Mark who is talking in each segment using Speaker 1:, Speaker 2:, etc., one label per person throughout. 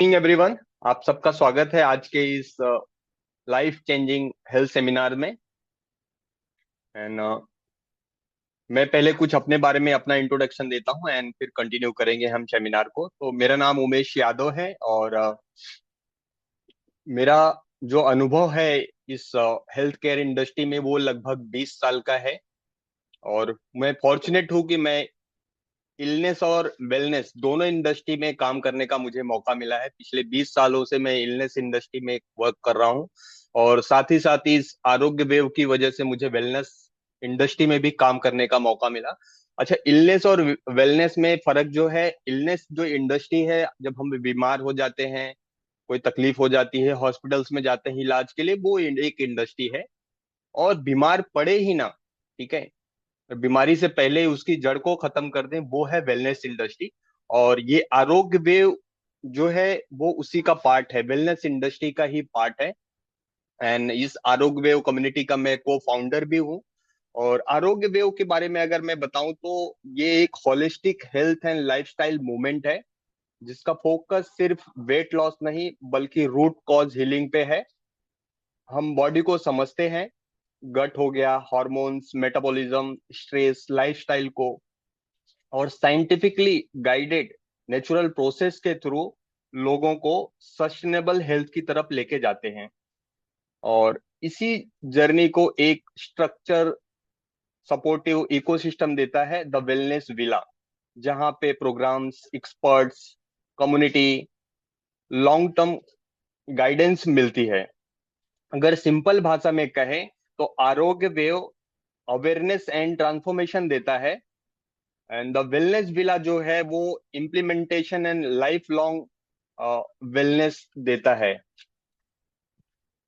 Speaker 1: Evening everyone. आप सबका स्वागत है आज के इस लाइफ चेंजिंग हेल्थ सेमिनार में। एंड मैं पहले कुछ अपने बारे में अपना इंट्रोडक्शन देता हूं एंड फिर कंटिन्यू करेंगे हम सेमिनार को। तो मेरा नाम उमेश यादव है और मेरा जो अनुभव है इस हेल्थ केयर इंडस्ट्री में वो लगभग 20 साल का है। और मैं फॉर्चुनेट हूँ कि मैं इलनेस और वेलनेस दोनों इंडस्ट्री में काम करने का मुझे मौका मिला है। पिछले 20 सालों से मैं इलनेस इंडस्ट्री में वर्क कर रहा हूँ और साथ ही इस आरोग्य वेव की वजह से मुझे वेलनेस इंडस्ट्री में भी काम करने का मौका मिला। अच्छा, इलनेस और वेलनेस में फर्क जो है, इलनेस जो इंडस्ट्री है, जब हम बीमार हो जाते हैं, कोई तकलीफ हो जाती है, हॉस्पिटल्स में जाते हैं इलाज के लिए, वो एक इंडस्ट्री है। और बीमार पड़े ही ना, ठीक है, बीमारी से पहले उसकी जड़ को खत्म कर दें, वो है वेलनेस इंडस्ट्री। और ये आरोग्य वेव जो है वो उसी का पार्ट है, वेलनेस इंडस्ट्री का ही पार्ट है। एंड इस आरोग्य वेव कम्युनिटी का मैं को फाउंडर भी हूँ। और आरोग्य वेव के बारे में अगर मैं बताऊं तो ये एक holistic health and lifestyle movement है जिसका फोकस सिर्फ वेट लॉस नहीं बल्कि रूट कॉज हीलिंग पे है। हम बॉडी को समझते हैं, गट हो गया, हार्मोन्स, मेटाबॉलिज्म, स्ट्रेस, लाइफस्टाइल को, और साइंटिफिकली गाइडेड नेचुरल प्रोसेस के थ्रू लोगों को सस्टेनेबल हेल्थ की तरफ लेके जाते हैं। और इसी जर्नी को एक स्ट्रक्चर सपोर्टिव इकोसिस्टम देता है द वेलनेस विला, जहां पे programs, experts, community, long term guidance मिलती है। अगर सिंपल भाषा में कहें तो आरोग्य वेव अवेयरनेस एंड ट्रांसफॉर्मेशन देता है एंड द वेलनेस विला जो है वो implementation and life long wellness देता है।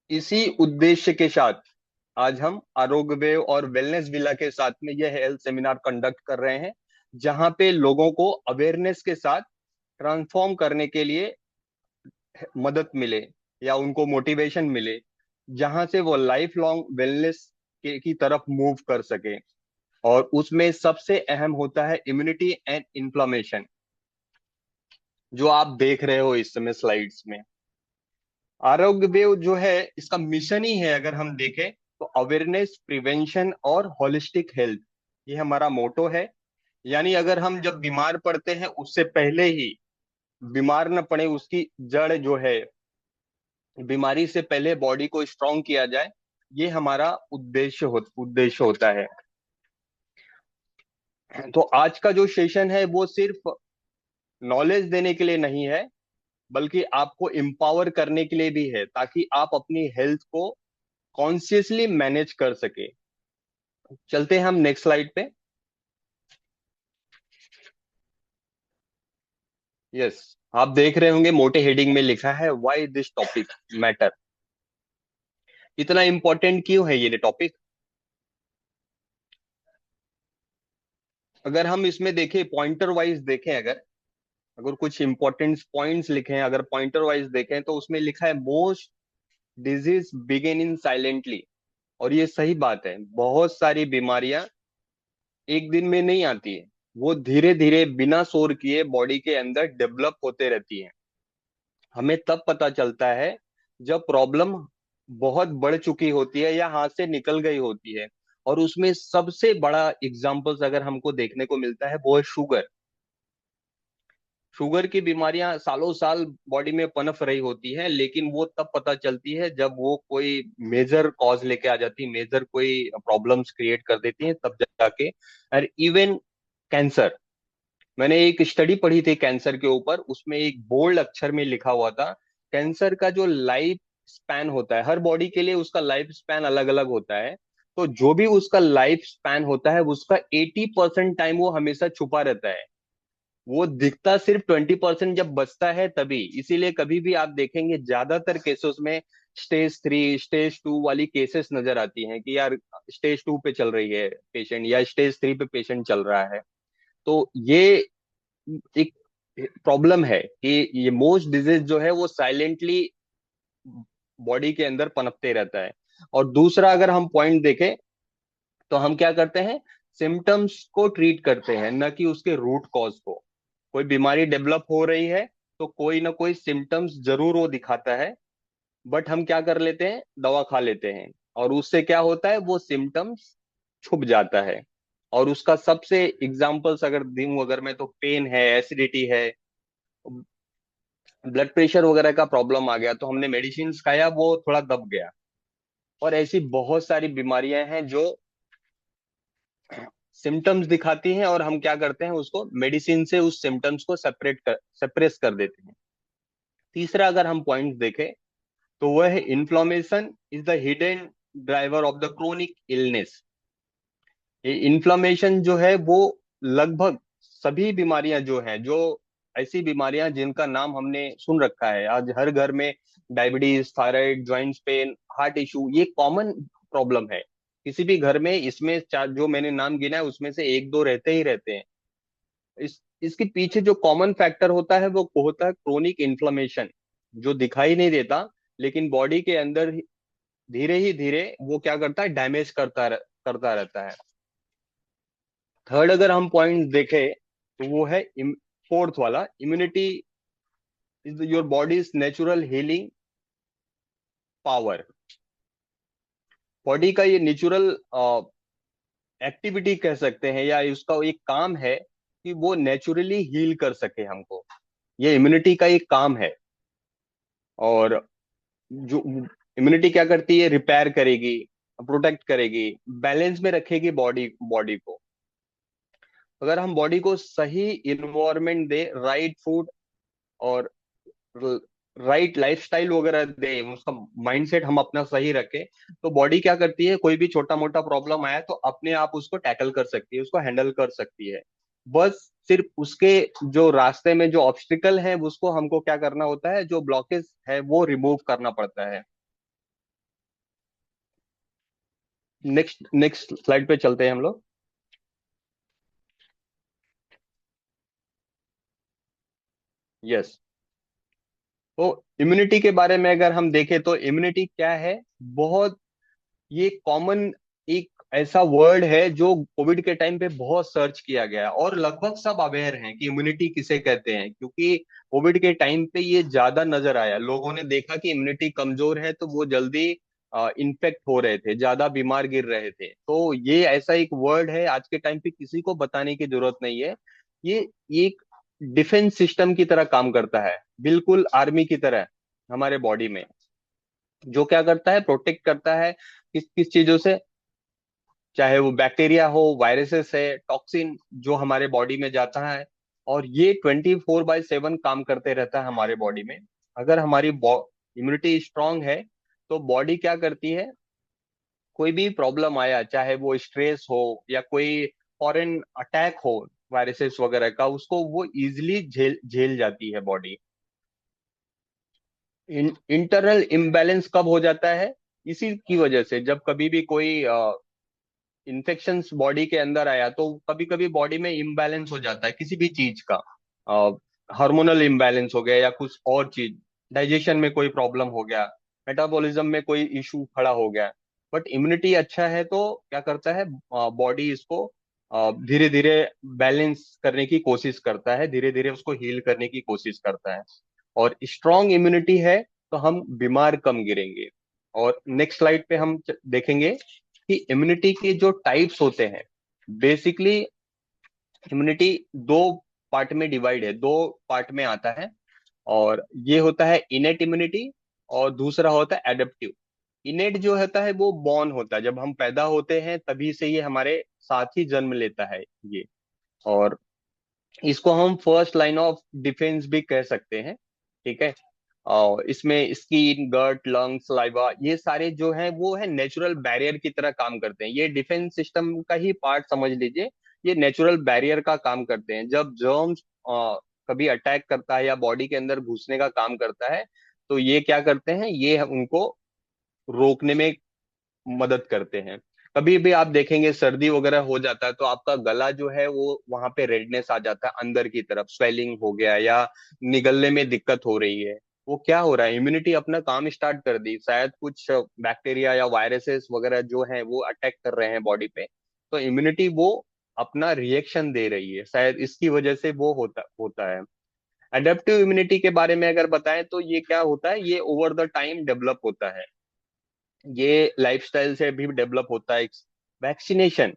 Speaker 1: इसी उद्देश्य के साथ आज हम आरोग्य वेव और वेलनेस विला के साथ में यह हेल्थ सेमिनार कंडक्ट कर रहे हैं, जहां पे लोगों को अवेयरनेस के साथ ट्रांसफॉर्म करने के लिए मदद मिले या उनको मोटिवेशन मिले, जहां से वो लाइफ लॉन्ग वेलनेस की तरफ मूव कर सके। और उसमें सबसे अहम होता है इम्यूनिटी एंड इन्फ्लामेशन, जो आप देख रहे हो इस समय स्लाइड्स में। आरोग्य वेव जो है इसका मिशन ही है, अगर हम देखें तो अवेयरनेस, प्रिवेंशन और होलिस्टिक हेल्थ, ये हमारा मोटो है। यानी अगर हम जब बीमार पड़ते हैं उससे पहले ही बीमार न पड़े, उसकी जड़ जो है, बीमारी से पहले बॉडी को स्ट्रांग किया जाए, ये हमारा उद्देश्य होता है। तो आज का जो सेशन है वो सिर्फ नॉलेज देने के लिए नहीं है बल्कि आपको एम्पावर करने के लिए भी है, ताकि आप अपनी हेल्थ को कॉन्शियसली मैनेज कर सके। चलते हैं हम नेक्स्ट स्लाइड पे। यस, आप देख रहे होंगे मोटे हेडिंग में लिखा है व्हाई दिस टॉपिक मैटर। इतना इंपॉर्टेंट क्यों है ये टॉपिक? अगर हम इसमें देखें, पॉइंटर वाइज देखें, अगर अगर कुछ इंपॉर्टेंट पॉइंट्स लिखे हैं, अगर पॉइंटर वाइज देखें तो उसमें लिखा है most disease begin in silently. और ये सही बात है, बहुत सारी बीमारियां एक दिन में नहीं आती है, वो धीरे धीरे बिना शोर किए बॉडी के अंदर डेवलप होते रहती है। हमें तब पता चलता है जब प्रॉब्लम बहुत बढ़ चुकी होती है या हाथ से निकल गई होती है। और उसमें सबसे बड़ा एग्जाम्पल्स अगर हमको देखने को मिलता है वो है शुगर। शुगर की बीमारियां सालों साल बॉडी में पनप रही होती है, लेकिन वो तब पता चलती है जब वो कोई मेजर कॉज लेके आ जाती है, मेजर कोई प्रॉब्लम्स क्रिएट कर देती है, तब जाके। और इवन कैंसर, मैंने एक स्टडी पढ़ी थी कैंसर के ऊपर, उसमें एक बोल्ड अक्षर में लिखा हुआ था कैंसर का जो लाइफ स्पैन होता है, हर बॉडी के लिए उसका लाइफ स्पैन अलग अलग होता है। तो जो भी उसका लाइफ स्पैन होता है उसका 80% टाइम वो हमेशा छुपा रहता है, वो दिखता सिर्फ 20% जब बचता है तभी। इसीलिए कभी भी आप देखेंगे ज्यादातर केसेस में स्टेज 3, स्टेज 2 वाली केसेस नजर आती हैं कि यार स्टेज 2 पे चल रही है पेशेंट या स्टेज 3 पे पेशेंट चल रहा है। तो ये एक प्रॉब्लम है कि ये मोस्ट डिजीज जो है वो साइलेंटली बॉडी के अंदर पनपते रहता है। और दूसरा अगर हम पॉइंट देखें तो हम क्या करते हैं, सिम्टम्स को ट्रीट करते हैं, न कि उसके रूट कॉज को। कोई बीमारी डेवलप हो रही है तो कोई ना कोई सिम्टम्स जरूर वो दिखाता है। बट हम क्या कर लेते हैं, दवा खा लेते हैं, और उससे क्या होता है, वो सिम्टम्स छुप जाता है। और उसका सबसे एग्जाम्पल्स अगर दूं अगर मैं, तो पेन है, एसिडिटी है, ब्लड प्रेशर वगैरह का प्रॉब्लम आ गया तो हमने मेडिसिन खाया, वो थोड़ा दब गया। और ऐसी बहुत सारी बीमारियां हैं जो सिम्टम्स दिखाती हैं, और हम क्या करते हैं, उसको मेडिसिन से उस सिम्टम्स को सेपरेस कर देते हैं। तीसरा अगर हम पॉइंट देखें, तो वह है inflammation is the hidden driver of the chronic illness. ये इन्फ्लामेशन जो है वो लगभग सभी बीमारियां जो हैं, जो ऐसी बीमारियां जिनका नाम हमने सुन रखा है आज हर घर में, diabetes, thyroid, joints pain, heart issue, ये कॉमन प्रॉब्लम है किसी भी घर में। इसमें चार जो मैंने नाम गिना है उसमें से एक दो रहते ही रहते हैं। इसके पीछे जो कॉमन फैक्टर होता है वो होता है क्रोनिक इन्फ्लामेशन, जो दिखाई नहीं देता, लेकिन बॉडी के अंदर धीरे ही धीरे वो क्या करता है, डैमेज करता रहता है। थर्ड अगर हम पॉइंट देखें, तो वो है फोर्थ वाला, immunity is your bodies natural healing power. Body का ये नेचुरल एक्टिविटी कह सकते हैं, या उसका एक काम है कि वो नेचुरली हील कर सके हमको। ये इम्यूनिटी का एक काम है। और जो इम्यूनिटी क्या करती है, रिपेयर करेगी, प्रोटेक्ट करेगी, बैलेंस में रखेगी बॉडी बॉडी को। अगर हम बॉडी को सही इन्वायरमेंट दे, राइट फूड और राइट लाइफस्टाइल वगैरह दे, उसका माइंडसेट हम अपना सही रखें, तो बॉडी क्या करती है, कोई भी छोटा मोटा प्रॉब्लम आया तो अपने आप उसको टैकल कर सकती है, उसको हैंडल कर सकती है। बस सिर्फ उसके जो रास्ते में जो ऑब्स्टिकल है उसको हमको क्या करना होता है, जो ब्लॉकेज है वो रिमूव करना पड़ता है। नेक्स्ट नेक्स्ट स्लाइड पे चलते हैं हम लोग। यस। तो इम्यूनिटी के बारे में अगर हम देखें तो इम्यूनिटी क्या है, बहुत ये कॉमन एक ऐसा वर्ड है जो कोविड के टाइम पे बहुत सर्च किया गया, और लगभग सब अवेयर हैं कि इम्यूनिटी किसे कहते हैं, क्योंकि कोविड के टाइम पे ये ज्यादा नजर आया। लोगों ने देखा कि इम्यूनिटी कमजोर है तो वो जल्दी इन्फेक्ट हो रहे थे, ज्यादा बीमार गिर रहे थे। तो ये ऐसा एक वर्ड है, आज के टाइम पे किसी को बताने की जरूरत नहीं है। ये एक डिफेंस सिस्टम की तरह काम करता है, बिल्कुल आर्मी की तरह हमारे बॉडी में, जो क्या करता है, प्रोटेक्ट करता है किस किस चीजों से, चाहे वो बैक्टीरिया हो, वायरसेस है, टॉक्सिन जो हमारे बॉडी में जाता है। और ये 24/7 काम करते रहता है हमारे बॉडी में। अगर हमारी इम्यूनिटी स्ट्रांग है तो बॉडी क्या करती है, कोई भी प्रॉब्लम आया, चाहे वो स्ट्रेस हो या कोई फॉरेन अटैक हो वायरसेस वगैरह का, उसको वो इजिली झेल झेल जाती है बॉडी। इंटरनल इम्बैलेंस कब हो जाता है, इसी की वजह से जब कभी भी कोई इन्फेक्शन बॉडी के अंदर आया तो कभी कभी बॉडी में इम्बैलेंस हो जाता है किसी भी चीज का, हार्मोनल इम्बैलेंस हो गया या कुछ और चीज, डाइजेशन में कोई प्रॉब्लम हो गया, मेटाबॉलिज्म में कोई इशू खड़ा हो गया। बट इम्यूनिटी अच्छा है तो क्या करता है, बॉडी इसको धीरे धीरे बैलेंस करने की कोशिश करता है, धीरे धीरे उसको हील करने की कोशिश करता है। और स्ट्रांग इम्यूनिटी है तो हम बीमार कम गिरेंगे। और नेक्स्ट स्लाइड पे हम देखेंगे कि इम्यूनिटी के जो टाइप्स होते हैं। बेसिकली इम्यूनिटी दो पार्ट में डिवाइड है, दो पार्ट में आता है। और ये होता है इनेट इम्यूनिटी, और दूसरा होता है एडेप्टिव। इनेट जो होता है वो बॉर्न होता है, जब हम पैदा होते हैं तभी से ये हमारे साथ ही जन्म लेता है ये। और इसको हम फर्स्ट लाइन ऑफ डिफेंस भी कह सकते हैं। ठीक है। और इसमें स्किन, गट, लंग्स, लाइवा, ये सारे जो है वो है नेचुरल बैरियर की तरह काम करते हैं। ये डिफेंस सिस्टम का ही पार्ट समझ लीजिए। ये नेचुरल बैरियर का काम करते हैं। जब जर्म्स कभी अटैक करता है या बॉडी के अंदर घुसने का काम करता है, तो ये क्या करते हैं, ये उनको रोकने में मदद करते हैं। कभी भी आप देखेंगे सर्दी वगैरह हो जाता है तो आपका गला जो है वो वहां पे रेडनेस आ जाता है, अंदर की तरफ स्वेलिंग हो गया या निगलने में दिक्कत हो रही है। वो क्या हो रहा है, इम्यूनिटी अपना काम स्टार्ट कर दी, शायद कुछ बैक्टीरिया या वायरसेस वगैरह जो है वो अटैक कर रहे हैं बॉडी पे। तो इम्यूनिटी वो अपना रिएक्शन दे रही है, शायद इसकी वजह से वो होता होता है। एडेप्टिव इम्यूनिटी के बारे में अगर बताएं तो ये क्या होता है, ये ओवर द टाइम डेवलप होता है, ये लाइफस्टाइल से भी डेवलप होता है। वैक्सीनेशन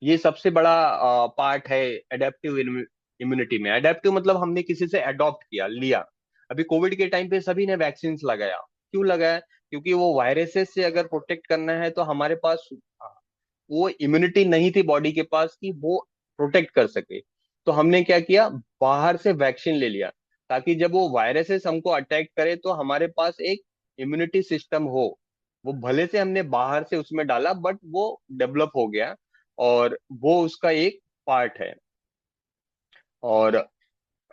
Speaker 1: ये सबसे बड़ा पार्ट है एडेप्टिव इम्यूनिटी में। एडेप्टिव मतलब हमने किसी से अडॉप्ट किया, लिया। अभी कोविड के टाइम पे सभी ने वैक्सीन लगाया। क्यों लगाया? क्योंकि वो वायरसेस से अगर प्रोटेक्ट करना है तो हमारे पास वो इम्यूनिटी नहीं थी बॉडी के पास कि वो प्रोटेक्ट कर सके। तो हमने क्या किया, बाहर से वैक्सीन ले लिया, ताकि जब वो वायरसेस हमको अटैक करे तो हमारे पास एक इम्यूनिटी सिस्टम हो। वो भले से हमने बाहर से उसमें डाला, बट वो डेवलप हो गया, और वो उसका एक पार्ट है। और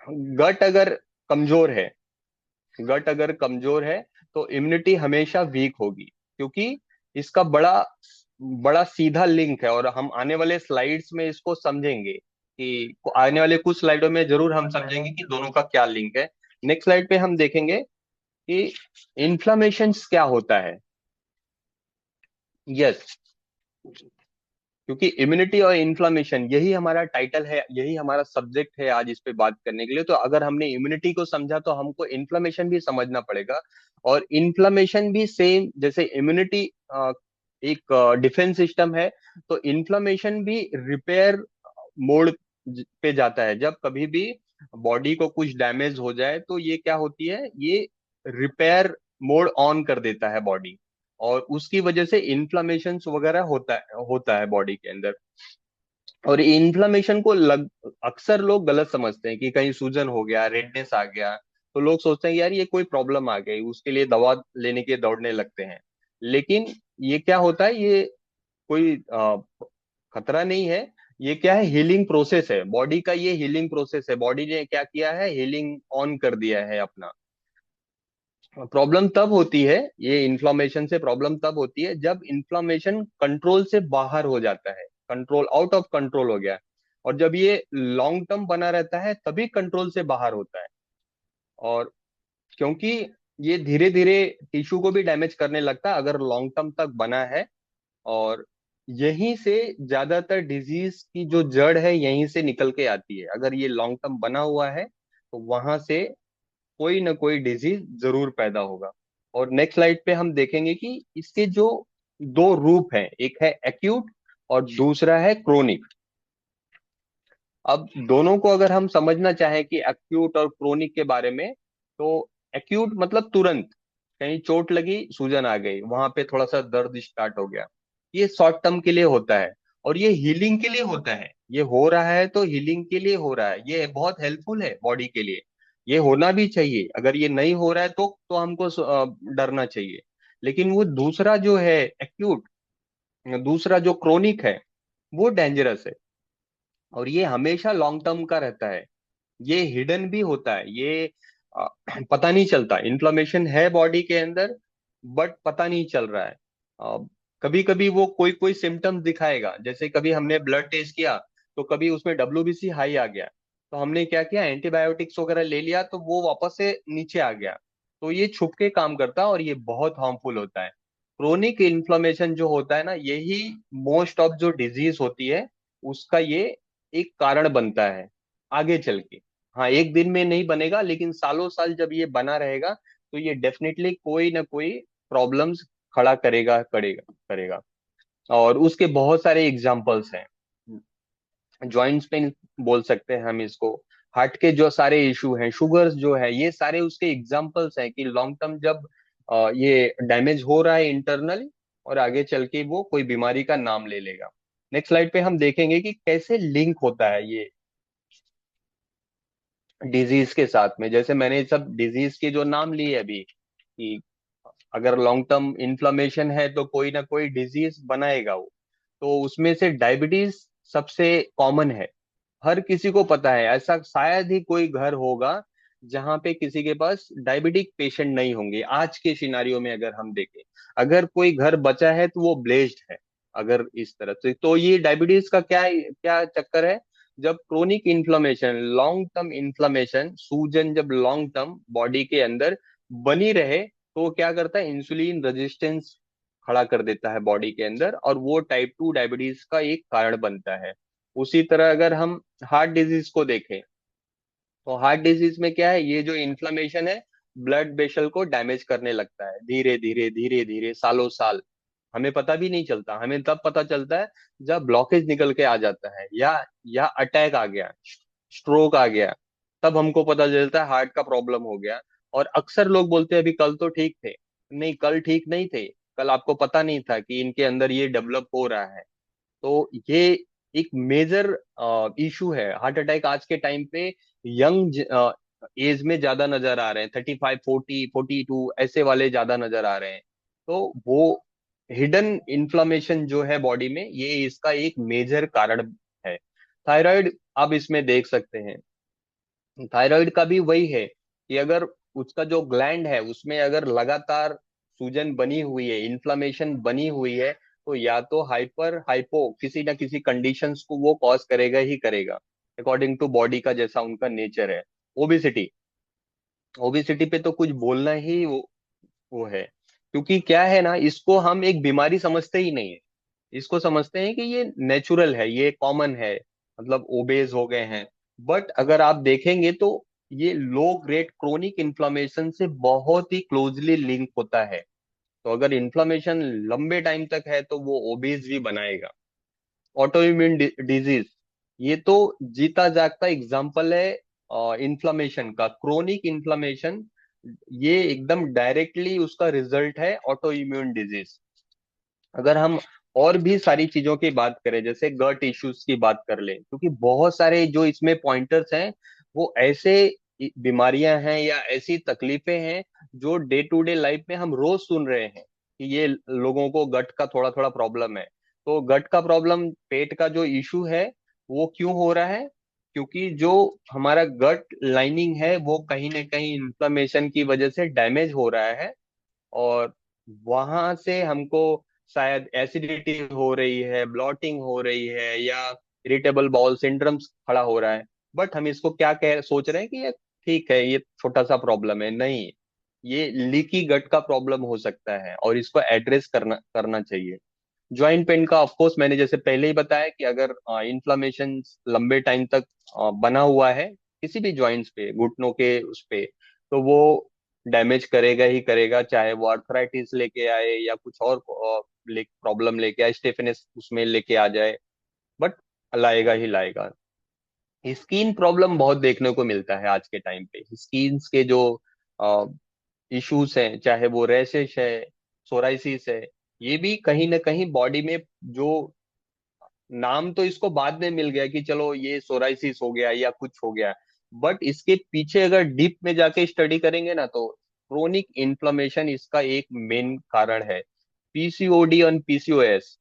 Speaker 1: गट अगर कमजोर है, गट अगर कमजोर है तो इम्यूनिटी हमेशा वीक होगी, क्योंकि इसका बड़ा बड़ा सीधा लिंक है। और हम आने वाले स्लाइड्स में इसको समझेंगे, कि आने वाले कुछ स्लाइडों में जरूर हम समझेंगे कि दोनों का क्या लिंक है। नेक्स्ट स्लाइड पे हम देखेंगे कि इन्फ्लामेशन क्या होता है। यस, क्योंकि इम्यूनिटी और इन्फ्लामेशन यही हमारा टाइटल है, यही हमारा सब्जेक्ट है आज इस पे बात करने के लिए। तो अगर हमने इम्यूनिटी को समझा तो हमको इन्फ्लामेशन भी समझना पड़ेगा। और इन्फ्लामेशन भी सेम जैसे इम्यूनिटी एक डिफेंस सिस्टम है, तो इन्फ्लामेशन भी रिपेयर मोड पे जाता है। जब कभी भी बॉडी को कुछ डैमेज हो जाए तो ये क्या होती है, ये रिपेयर मोड ऑन कर देता है बॉडी, और उसकी वजह से इन्फ्लामेशन वगैरह होता है बॉडी के अंदर। और इन्फ्लामेशन को अक्सर लोग गलत समझते हैं कि कहीं सूजन हो गया, रेडनेस आ गया, तो लोग सोचते हैं कि यार ये कोई प्रॉब्लम आ गई, उसके लिए दवा लेने के दौड़ने लगते हैं। लेकिन ये क्या होता है, ये कोई खतरा नहीं है। ये क्या है, हीलिंग प्रोसेस है बॉडी का, ये हीलिंग प्रोसेस है। बॉडी ने क्या किया है, हीलिंग ऑन कर दिया है अपना। प्रॉब्लम तब होती है, ये इन्फ्लामेशन से प्रॉब्लम तब होती है जब इन्फ्लामेशन कंट्रोल से बाहर हो जाता है, कंट्रोल आउट ऑफ कंट्रोल हो गया। और जब ये लॉन्ग टर्म बना रहता है तभी कंट्रोल से बाहर होता है। और क्योंकि ये धीरे धीरे टिश्यू को भी डैमेज करने लगता है अगर लॉन्ग टर्म तक बना है। और यहीं से ज्यादातर डिजीज की जो जड़ है यहीं से निकल के आती है। अगर ये लॉन्ग टर्म बना हुआ है तो वहां से कोई ना कोई डिजीज जरूर पैदा होगा। और नेक्स्ट स्लाइड पे हम देखेंगे कि इसके जो दो रूप हैं, एक है एक्यूट और दूसरा है क्रोनिक। अब दोनों को अगर हम समझना चाहें कि एक्यूट और क्रोनिक के बारे में, तो एक्यूट मतलब तुरंत, कहीं चोट लगी, सूजन आ गई, वहां पे थोड़ा सा दर्द स्टार्ट हो गया, ये शॉर्ट टर्म के लिए होता है। और ये हीलिंग के लिए होता है, ये हो रहा है तो हीलिंग के लिए हो रहा है, ये बहुत हेल्पफुल है बॉडी के लिए। ये होना भी चाहिए, अगर ये नहीं हो रहा है तो हमको डरना चाहिए। लेकिन वो दूसरा जो है एक्यूट, दूसरा जो क्रोनिक है, वो डेंजरस है। और ये हमेशा लॉन्ग टर्म का रहता है, ये हिडन भी होता है, ये अ, पता नहीं चलता। इन्फ्लेमेशन है बॉडी के अंदर, बट पता नहीं चल रहा है। कभी कभी वो कोई कोई सिम्टम्स दिखाएगा, जैसे कभी हमने ब्लड टेस्ट किया तो कभी उसमें डब्ल्यूबीसी हाई आ गया, तो हमने क्या किया, एंटीबायोटिक्स वगैरह ले लिया तो वो वापस से नीचे आ गया। तो ये छुप के काम करता है और ये बहुत हार्मफुल होता है। क्रोनिक इन्फ्लेमेशन जो होता है ना, यही मोस्ट ऑफ जो डिजीज होती है उसका ये एक कारण बनता है आगे चल के। हाँ, एक दिन में नहीं बनेगा, लेकिन सालों साल जब ये बना रहेगा तो ये डेफिनेटली कोई ना कोई प्रॉब्लम्स खड़ा करेगा करेगा करेगा। और उसके बहुत सारे एग्जाम्पल्स हैं। जॉइंट्स पेन बोल सकते हैं हम इसको, हार्ट के जो सारे इशू हैं, शुगर्स जो है, ये सारे उसके एग्जाम्पल्स हैं कि लॉन्ग टर्म जब ये डैमेज हो रहा है इंटरनल, और आगे चल के वो कोई बीमारी का नाम ले लेगा। नेक्स्ट स्लाइड पे हम देखेंगे कि कैसे लिंक होता है ये डिजीज के साथ में। जैसे मैंने सब डिजीज के जो नाम लिए अभी, कि अगर लॉन्ग टर्म इन्फ्लेमेशन है तो कोई ना कोई डिजीज बनाएगा वो। तो उसमें से डायबिटीज सबसे कॉमन है, हर किसी को पता है। ऐसा शायद ही कोई घर होगा जहां पे किसी के पास डायबिटिक पेशेंट नहीं होंगे आज के सिनारियो में। अगर हम देखें, अगर कोई घर बचा है तो वो ब्लेस्ड है। अगर इस तरह से, तो ये डायबिटीज का क्या क्या चक्कर है, जब chronic inflammation, long term inflammation, सूजन जब लॉन्ग टर्म बॉडी के अंदर बनी रहे, तो वो क्या करता है, इंसुलिन रेजिस्टेंस खड़ा कर देता है बॉडी के अंदर, और वो टाइप 2 डायबिटीज का एक कारण बनता है। उसी तरह अगर हम हार्ट डिजीज को देखें, तो हार्ट डिजीज में क्या है, ये जो इन्फ्लेमेशन है ब्लड वेसल को डैमेज करने लगता है, धीरे धीरे धीरे धीरे, सालों साल। हमें पता भी नहीं चलता, हमें तब पता चलता है जब ब्लॉकेज निकल के आ जाता है, या अटैक आ गया, स्ट्रोक आ गया, तब हमको पता चलता है हार्ट का प्रॉब्लम हो गया। और अक्सर लोग बोलते हैं अभी कल तो ठीक थे। नहीं, कल ठीक नहीं थे। कल आपको पता नहीं था कि इनके अंदर ये डेवलप हो रहा है। तो ये एक मेजर इशू है। हार्ट अटैक आज के टाइम पे यंग एज में ज्यादा नजर आ रहे हैं, 35, 40, 42 ऐसे वाले ज्यादा नजर आ रहे हैं। तो वो हिडन इन्फ्लामेशन जो है बॉडी में, ये इसका एक मेजर कारण है। थायराइड आप इसमें देख सकते हैं। थायराइड का भी वही है कि अगर उसका जो ग्लैंड है उसमें अगर लगातार सूजन बनी हुई है, इन्फ्लामेशन बनी हुई है, तो या तो हाइपर हाइपो किसी ना किसी कंडीशंस को वो कॉज करेगा ही करेगा, अकॉर्डिंग टू बॉडी का जैसा उनका नेचर है। ओबिसिटी, ओबिसिटी पे तो कुछ बोलना ही वो है। क्योंकि क्या है ना, इसको हम एक बीमारी समझते ही नहीं है। इसको समझते हैं कि ये नेचुरल है, ये कॉमन है, मतलब ओबेज हो गए हैं। बट अगर आप देखेंगे तो ये लो ग्रेड क्रोनिक इन्फ्लामेशन से बहुत ही क्लोजली लिंक होता है। तो अगर इन्फ्लामेशन लंबे टाइम तक है तो वो ओबेज भी बनाएगा। ऑटो इम्यून डिजीज, ये तो जीता जागता एग्जाम्पल है इन्फ्लामेशन का, क्रोनिक इन्फ्लामेशन। ये एकदम डायरेक्टली उसका रिजल्ट है ऑटो इम्यून डिजीज। अगर हम और भी सारी चीजों की बात करें, जैसे गट इश्यूज की बात कर लें, क्योंकि बहुत सारे जो इसमें पॉइंटर्स हैं वो ऐसे बीमारियां हैं या ऐसी तकलीफें हैं जो डे टू डे लाइफ में हम रोज सुन रहे हैं कि ये लोगों को गट का थोड़ा थोड़ा प्रॉब्लम है। तो गट का प्रॉब्लम, पेट का जो इशू है, वो क्यों हो रहा है? क्योंकि जो हमारा गट लाइनिंग है वो कहीं ना कहीं इन्फ्लेमेशन की वजह से डैमेज हो रहा है। और वहां से हमको शायद एसिडिटी हो रही है, ब्लॉटिंग हो रही है, या इरिटेबल बाउल सिंड्रोम खड़ा हो रहा है। बट हम इसको क्या कह सोच रहे हैं कि ये ठीक है, ये छोटा सा प्रॉब्लम है। नहीं, ये लीकी गट का प्रॉब्लम हो सकता है और इसको एड्रेस करना करना चाहिए। ज्वाइंट पेन का ऑफ कोर्स मैंने जैसे पहले ही बताया कि अगर इन्फ्लामेशन लंबे टाइम तक बना हुआ है किसी भी जॉइंट्स पे, घुटनों के उस पे, तो वो डैमेज करेगा ही करेगा, चाहे वो आर्थराइटिस लेके आए या कुछ और प्रॉब्लम लेके आए, स्टेफनेस उसमें लेके आ जाए, बट लाएगा ही लाएगा। स्किन प्रॉब्लम बहुत देखने को मिलता है आज के टाइम पे। स्किन के जो इश्यूज हैं, चाहे वो रैशेस है, सोराइसिस है, ये भी कहीं ना कहीं बॉडी में जो नाम तो इसको बाद में मिल गया कि चलो ये सोराइसिस हो गया या कुछ हो गया, बट इसके पीछे अगर डीप में जाके स्टडी करेंगे ना तो क्रोनिक इन्फ्लेमेशन इसका एक मेन कारण है। पीसीओडी और पीसीओएस,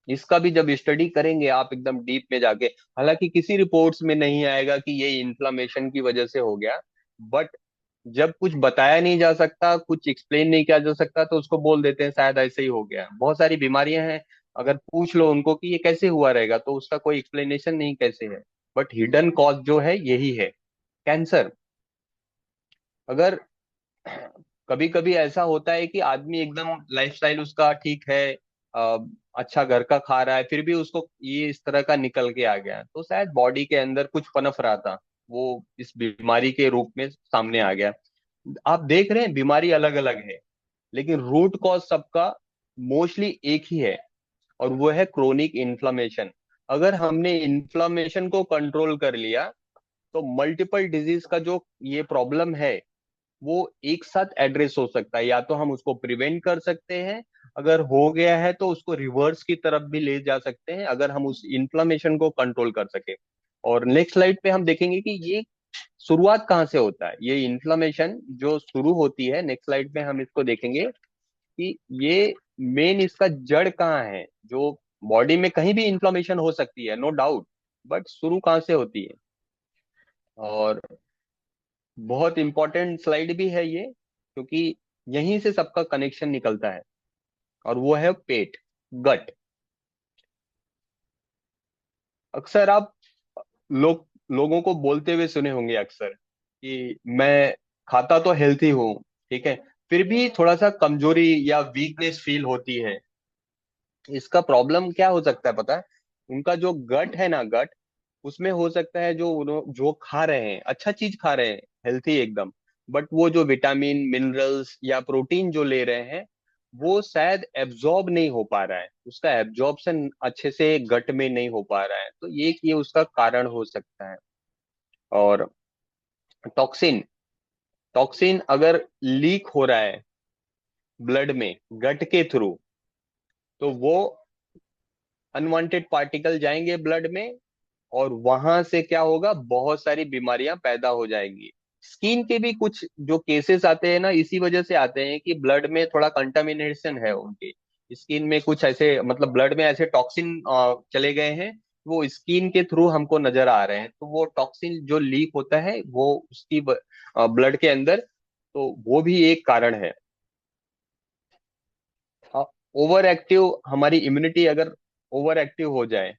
Speaker 1: इसका भी जब स्टडी करेंगे आप एकदम डीप में जाके, हालांकि किसी रिपोर्ट्स में नहीं आएगा कि ये इन्फ्लेमेशन की वजह से हो गया, बट जब कुछ बताया नहीं जा सकता, कुछ एक्सप्लेन नहीं किया जा सकता, तो उसको बोल देते हैं शायद ऐसे ही हो गया। बहुत सारी बीमारियां हैं, अगर पूछ लो उनको कि ये कैसे हुआ रहेगा तो उसका कोई एक्सप्लेनेशन नहीं कैसे है। बट हिडन कॉज जो है यही है। कैंसर, अगर कभी कभी ऐसा होता है कि आदमी एकदम लाइफस्टाइल उसका ठीक है, अ, अच्छा घर का खा रहा है, फिर भी उसको ये इस तरह का निकल के आ गया, तो शायद बॉडी के अंदर कुछ पनप रहा था, वो इस बीमारी के रूप में सामने आ गया। आप देख रहे हैं बीमारी अलग अलग है, लेकिन रूट कॉज सबका मोस्टली एक ही है, और वो है क्रोनिक इन्फ्लामेशन। अगर हमने इन्फ्लामेशन को कंट्रोल कर लिया तो मल्टीपल डिजीज का जो ये प्रॉब्लम है वो एक साथ एड्रेस हो सकता है। या तो हम उसको प्रिवेंट कर सकते हैं, अगर हो गया है तो उसको रिवर्स की तरफ भी ले जा सकते हैं, अगर हम उस इन्फ्लामेशन को कंट्रोल कर सके। और नेक्स्ट स्लाइड पे हम देखेंगे कि ये शुरुआत कहाँ से होता है, ये इन्फ्लामेशन जो शुरू होती है, नेक्स्ट स्लाइड पे हम इसको देखेंगे कि ये मेन इसका जड़ कहाँ है। जो बॉडी में कहीं भी इन्फ्लामेशन हो सकती है, नो डाउट, बट शुरू कहाँ से होती है। और बहुत इंपॉर्टेंट स्लाइड भी है ये, क्योंकि यहीं से सबका कनेक्शन निकलता है, और वो है पेट, गट। अक्सर आप लोगों को बोलते हुए सुने होंगे अक्सर कि मैं खाता तो हेल्थी हूँ, ठीक है, फिर भी थोड़ा सा कमजोरी या वीकनेस फील होती है। इसका प्रॉब्लम क्या हो सकता है पता है? उनका जो गट है ना, गट, उसमें हो सकता है जो जो खा रहे हैं, अच्छा चीज खा रहे हैं, हेल्थी एकदम, बट वो जो विटामिन मिनरल्स या प्रोटीन जो ले रहे हैं, वो शायद एब्जॉर्ब नहीं हो पा रहा है, उसका एब्जॉर्प्शन अच्छे से गट में नहीं हो पा रहा है, तो ये उसका कारण हो सकता है। और टॉक्सिन, टॉक्सिन अगर लीक हो रहा है ब्लड में गट के थ्रू, तो वो अनवांटेड पार्टिकल जाएंगे ब्लड में, और वहां से क्या होगा, बहुत सारी बीमारियां पैदा हो जाएंगी। स्किन के भी कुछ जो केसेस आते हैं ना, इसी वजह से आते हैं कि ब्लड में थोड़ा कंटामिनेशन है उनके, स्किन में कुछ ऐसे, मतलब ब्लड में ऐसे टॉक्सिन चले गए हैं, वो स्किन के थ्रू हमको नजर आ रहे हैं, तो वो टॉक्सिन जो लीक होता है वो उसकी ब्लड के अंदर, तो वो भी एक कारण है। ओवर एक्टिव, हमारी इम्यूनिटी अगर ओवर एक्टिव हो जाए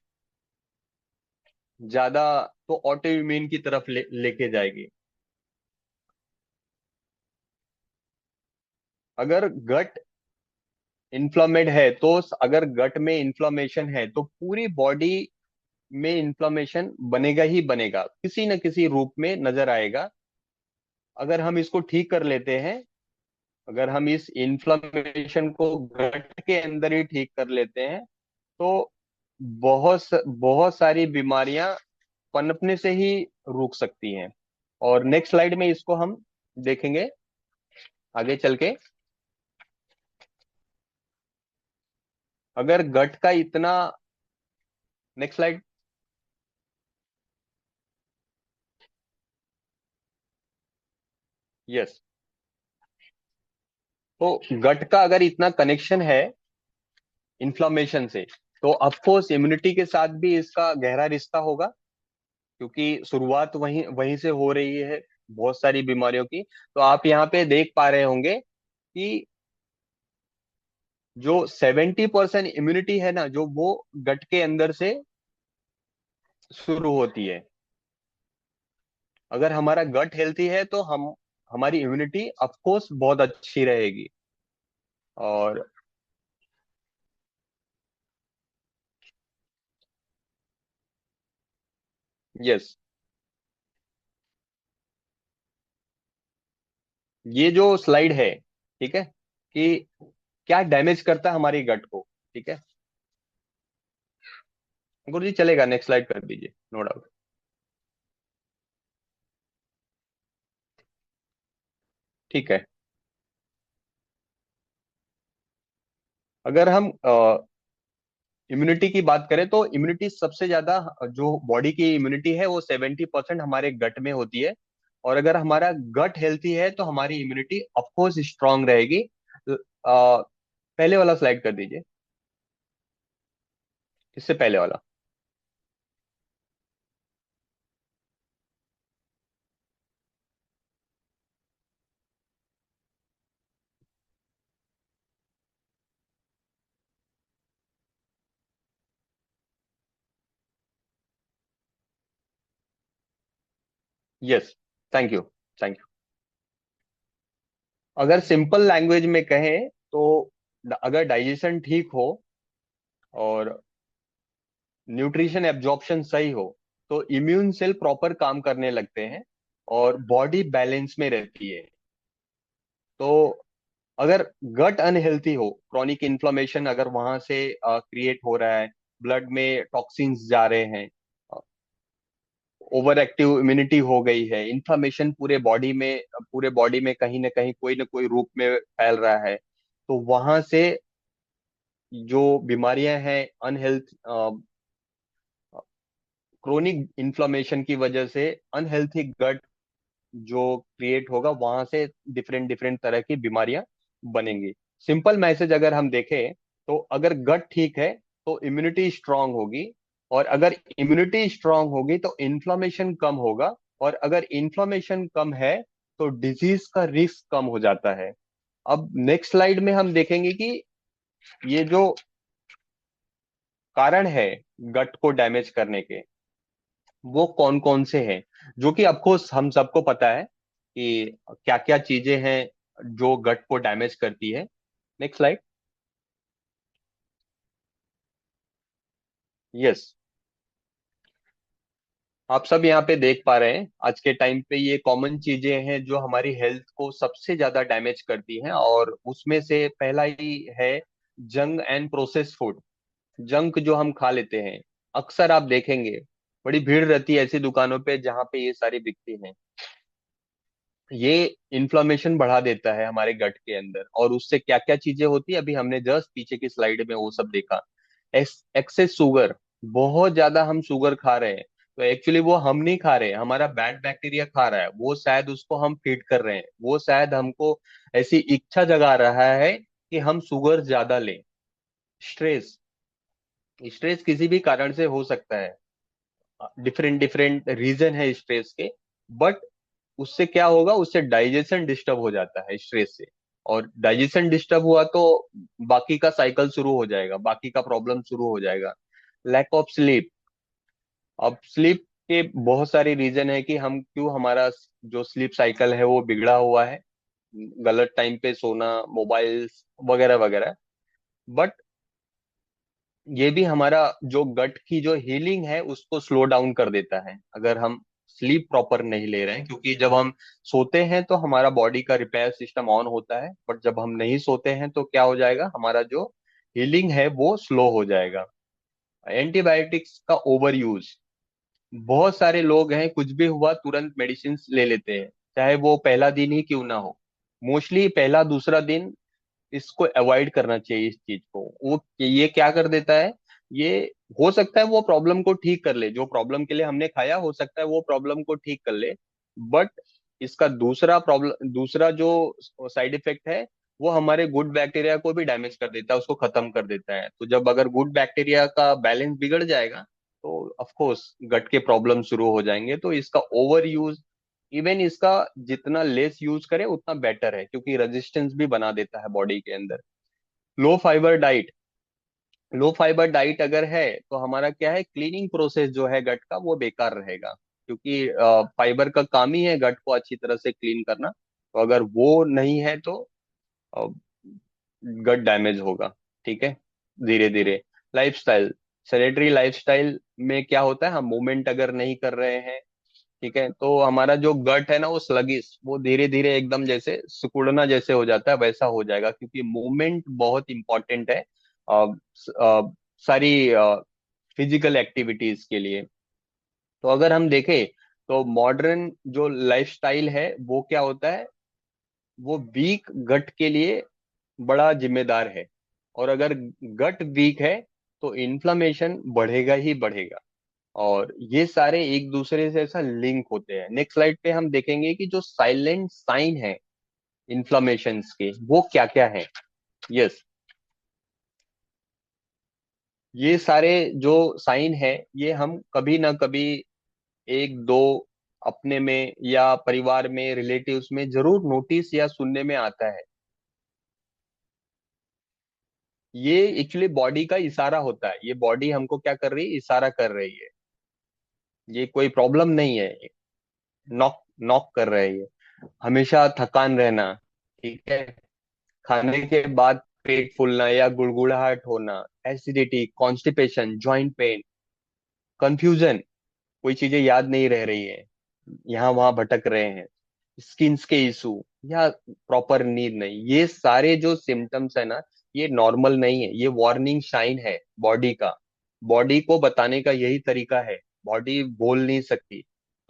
Speaker 1: ज्यादा, तो ऑटो इम्यून की तरफ लेके जाएगी। अगर गट इन्फ्लामेड है, तो अगर गट में इन्फ्लामेशन है तो पूरी बॉडी में इन्फ्लामेशन बनेगा ही बनेगा, किसी न किसी रूप में नजर आएगा। अगर हम इसको ठीक कर लेते हैं, अगर हम इस इन्फ्लामेशन को गट के अंदर ही ठीक कर लेते हैं, तो बहुत सारी बीमारियां पनपने से ही रुक सकती हैं। और नेक्स्ट स्लाइड में इसको हम देखेंगे आगे चल के। अगर गट का इतना, नेक्स्ट स्लाइड। यस, तो गट का अगर इतना कनेक्शन है इन्फ्लामेशन से, तो ऑफ कोर्स इम्यूनिटी के साथ भी इसका गहरा रिश्ता होगा, क्योंकि शुरुआत वहीं वहीं से हो रही है बहुत सारी बीमारियों की। तो आप यहाँ पे देख पा रहे होंगे कि जो 70% इम्यूनिटी है ना, जो वो गट के अंदर से शुरू होती है। अगर हमारा गट हेल्थी है तो हम, हमारी इम्यूनिटी ऑफ कोर्स बहुत अच्छी रहेगी। और यस, ये जो स्लाइड है, ठीक है, कि क्या डैमेज करता है हमारी गट को, ठीक है। गुरु जी चलेगा, नेक्स्ट स्लाइड कर दीजिए, नो डाउट। ठीक है। अगर हम इम्यूनिटी की बात करें, तो इम्यूनिटी सबसे ज्यादा, जो बॉडी की इम्यूनिटी है वो 70% हमारे गट में होती है। और अगर हमारा गट हेल्थी है तो हमारी इम्यूनिटी ऑफकोर्स स्ट्रांग रहेगी। पहले वाला स्लाइड कर दीजिए, इससे पहले वाला। Yes, thank you, thank you. अगर सिंपल लैंग्वेज में कहें तो, अगर डाइजेशन ठीक हो और न्यूट्रिशन एब्जॉर्प्शन सही हो, तो इम्यून सेल प्रॉपर काम करने लगते हैं और बॉडी बैलेंस में रहती है। तो अगर गट अनहेल्थी हो, क्रॉनिक इन्फ्लेमेशन अगर वहां से क्रिएट हो रहा है, ब्लड में टॉक्सिन्स जा रहे हैं, ओवर एक्टिव इम्यूनिटी हो गई है, इन्फ्लेमेशन पूरे बॉडी में कहीं ना कोई रूप में फैल रहा है, तो वहां से जो बीमारियां हैं, अनहेल्थ क्रोनिक इन्फ्लेमेशन की वजह से अनहेल्थी गट जो क्रिएट होगा, वहां से डिफरेंट डिफरेंट तरह की बीमारियां बनेंगी। सिंपल मैसेज अगर हम देखें, तो अगर गट ठीक है तो इम्यूनिटी स्ट्रांग होगी, और अगर इम्यूनिटी स्ट्रांग होगी तो इन्फ्लामेशन कम होगा, और अगर इन्फ्लामेशन कम है तो डिजीज का रिस्क कम हो जाता है। अब नेक्स्ट स्लाइड में हम देखेंगे कि ये जो कारण है गट को डैमेज करने के, वो कौन कौन से हैं, जो कि अफकोर्स हम सबको पता है कि क्या क्या चीजें हैं जो गट को डैमेज करती है। Next slide. यस, आप सब यहाँ पे देख पा रहे हैं आज के टाइम पे ये कॉमन चीजें हैं जो हमारी हेल्थ को सबसे ज्यादा डैमेज करती हैं, और उसमें से पहला ही है junk and processed food. Junk जो हम खा लेते हैं, अक्सर आप देखेंगे बड़ी भीड़ रहती है ऐसी दुकानों पे जहाँ पे ये सारी बिकती हैं। ये इन्फ्लामेशन बढ़ा देता है हमारे गट के अंदर, और उससे क्या क्या चीजें होती है अभी हमने जस्ट पीछे की स्लाइड में वो सब देखा। एक्सेस शुगर, बहुत ज्यादा हम शुगर खा रहे हैं, तो एक्चुअली वो हम नहीं खा रहे, हमारा बैड बैक्टीरिया खा रहा है, वो शायद उसको हम फीड कर रहे हैं, वो शायद हमको ऐसी इच्छा जगा रहा है कि हम शुगर ज्यादा लें। स्ट्रेस, स्ट्रेस किसी भी कारण से हो सकता है, डिफरेंट डिफरेंट रीजन है स्ट्रेस के। बट उससे क्या होगा, उससे डाइजेशन डिस्टर्ब हो जाता है स्ट्रेस से, और डाइजेशन डिस्टर्ब हुआ तो बाकी का साइकिल शुरू हो जाएगा, बाकी का प्रॉब्लम शुरू हो जाएगा। लैक ऑफ स्लीप, अब स्लीप के बहुत सारे रीजन है कि हम क्यों, हमारा जो स्लीप साइकिल है वो बिगड़ा हुआ है, गलत टाइम पे सोना, मोबाइल्स वगैरह वगैरह। बट ये भी हमारा जो गट की जो हीलिंग है उसको स्लो डाउन कर देता है अगर हम स्लीप प्रॉपर नहीं ले रहे हैं, क्योंकि जब हम सोते हैं तो हमारा बॉडी का रिपेयर सिस्टम ऑन होता है, बट जब हम नहीं सोते हैं तो क्या हो जाएगा, हमारा जो हीलिंग है वो स्लो हो जाएगा। एंटीबायोटिक्स का ओवर यूज, बहुत सारे लोग हैं कुछ भी हुआ तुरंत मेडिसिन ले लेते हैं, चाहे वो पहला दिन ही क्यों ना हो। मोस्टली पहला दूसरा दिन इसको अवॉइड करना चाहिए इस चीज को। वो ये क्या कर देता है, ये हो सकता है वो प्रॉब्लम को ठीक कर ले, जो प्रॉब्लम के लिए हमने खाया हो सकता है वो प्रॉब्लम को ठीक कर ले, बट इसका दूसरा प्रॉब्लम, दूसरा जो साइड इफेक्ट है, वो हमारे गुड बैक्टीरिया को भी डैमेज कर देता है, उसको खत्म कर देता है। तो जब अगर गुड बैक्टीरिया का बैलेंस बिगड़ जाएगा तो ऑफ कोर्स गट के प्रॉब्लम शुरू हो जाएंगे। तो इसका ओवर यूज, इवन इसका जितना लेस यूज करे उतना बेटर है, क्योंकि रेजिस्टेंस भी बना देता है बॉडी के अंदर। लो फाइबर डाइट, लो फाइबर डाइट अगर है तो हमारा क्या है, क्लीनिंग प्रोसेस जो है गट का वो बेकार रहेगा, क्योंकि फाइबर का काम ही है गट को अच्छी तरह से क्लीन करना। तो अगर वो नहीं है तो गट डैमेज होगा। ठीक है, धीरे धीरे। लाइफस्टाइल, सेडेंटरी लाइफस्टाइल में क्या होता है, हम मूवमेंट अगर नहीं कर रहे हैं, ठीक है, तो हमारा जो गट है ना वो स्लगिश, वो धीरे धीरे एकदम जैसे सिकुड़ना जैसे हो जाता है वैसा हो जाएगा, क्योंकि मूवमेंट बहुत इंपॉर्टेंट है सारी फिजिकल एक्टिविटीज के लिए। तो अगर हम देखें तो मॉडर्न जो लाइफस्टाइल है वो क्या होता है, वो वीक गट के लिए बड़ा जिम्मेदार है, और अगर गट वीक है तो इन्फ्लामेशन बढ़ेगा ही बढ़ेगा, और ये सारे एक दूसरे से ऐसा लिंक होते हैं। नेक्स्ट स्लाइड पे हम देखेंगे कि जो साइलेंट साइन है इन्फ्लामेशन के वो क्या क्या है। यस, ये सारे जो साइन है ये हम कभी ना कभी एक दो अपने में या परिवार में, रिलेटिव्स में जरूर नोटिस या सुनने में आता है। ये एक्चुअली बॉडी का इशारा होता है, ये बॉडी हमको क्या कर रही है, इशारा कर रही है, ये कोई प्रॉब्लम नहीं है। नॉक नॉक कर रहा है ये। हमेशा थकान रहना, ठीक है, खाने के बाद पेट फूलना या गुड़गुड़ाहट होना, acidity, constipation, joint pain, confusion, कोई चीजें याद नहीं रह रही है, यहाँ वहां भटक रहे हैं, स्किन्स के इशू, या प्रॉपर नींद नहीं, ये सारे जो सिम्टम्स है ना, ये नॉर्मल नहीं है, ये वार्निंग साइन है बॉडी का। बॉडी को बताने का यही तरीका है, बॉडी बोल नहीं सकती,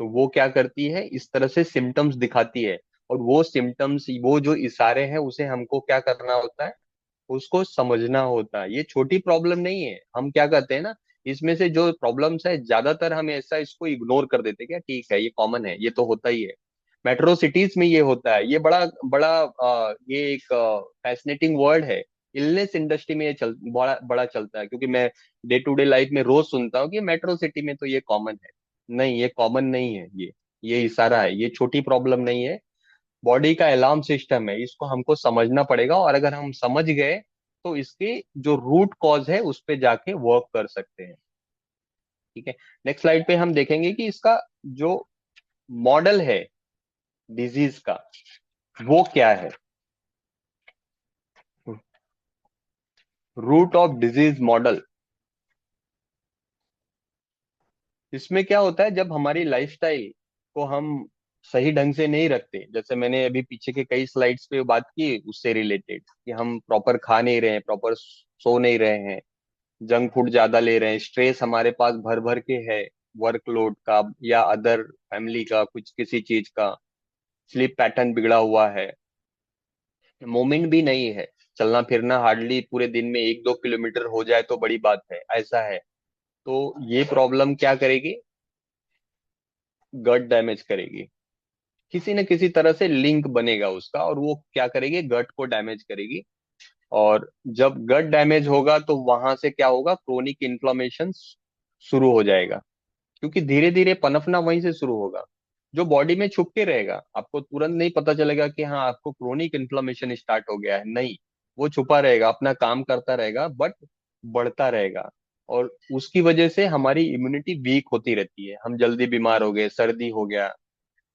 Speaker 1: तो वो क्या करती है, इस तरह से सिम्टम्स दिखाती है। और वो सिम्टम्स, वो जो इशारे हैं उसे हमको क्या करना होता है, उसको समझना होता है। ये छोटी प्रॉब्लम नहीं है, हम क्या कहते हैं ना, इसमें से जो प्रॉब्लम्स है ज्यादातर हम ऐसा इसको इग्नोर कर देते हैं, क्या ठीक है ये कॉमन है, ये तो होता ही है। मेट्रो सिटीज में ये होता है, ये बड़ा बड़ा ये एक फैसिनेटिंग वर्ड है। इलनेस इंडस्ट्री में ये बड़ा बड़ा चलता है, क्योंकि मैं डे टू डे लाइफ में रोज सुनता हूँ कि मेट्रो सिटी में तो ये कॉमन है। नहीं, ये कॉमन नहीं है, ये इशारा है, ये छोटी प्रॉब्लम नहीं है, बॉडी का अलार्म सिस्टम है, इसको हमको समझना पड़ेगा, और अगर हम समझ गए तो इसकी जो रूट कॉज है उस पे जाके वर्क कर सकते हैं। ठीक है, नेक्स्ट स्लाइड पे हम देखेंगे कि इसका जो मॉडल है डिजीज का वो क्या है। रूट ऑफ डिजीज मॉडल, इसमें क्या होता है, जब हमारी लाइफस्टाइल को हम सही ढंग से नहीं रखते, जैसे मैंने अभी पीछे के कई स्लाइड्स पे बात की उससे रिलेटेड, कि हम प्रॉपर खा नहीं रहे हैं, प्रॉपर सो नहीं रहे हैं, जंक फूड ज्यादा ले रहे हैं, स्ट्रेस हमारे पास भर भर के है, वर्कलोड का या अदर फैमिली का कुछ किसी चीज का, स्लीप पैटर्न बिगड़ा हुआ है, मूवमेंट भी नहीं है, चलना फिरना हार्डली पूरे दिन में 1-2 किलोमीटर हो जाए तो बड़ी बात है, ऐसा है। तो ये प्रॉब्लम क्या करेगी, गट डैमेज करेगी, किसी न किसी तरह से लिंक बनेगा उसका, और वो क्या करेगी, गट को डैमेज करेगी। और जब गट डैमेज होगा तो वहां से क्या होगा, क्रोनिक इन्फ्लामेशन शुरू हो जाएगा, क्योंकि धीरे धीरे पनपना वहीं से शुरू होगा, जो बॉडी में छुप के रहेगा, आपको तुरंत नहीं पता चलेगा कि हाँ आपको क्रोनिक इन्फ्लामेशन स्टार्ट हो गया है, नहीं, वो छुपा रहेगा, अपना काम करता रहेगा, बट बढ़ता रहेगा। और उसकी वजह से हमारी इम्यूनिटी वीक होती रहती है, हम जल्दी बीमार हो गए, सर्दी हो गया,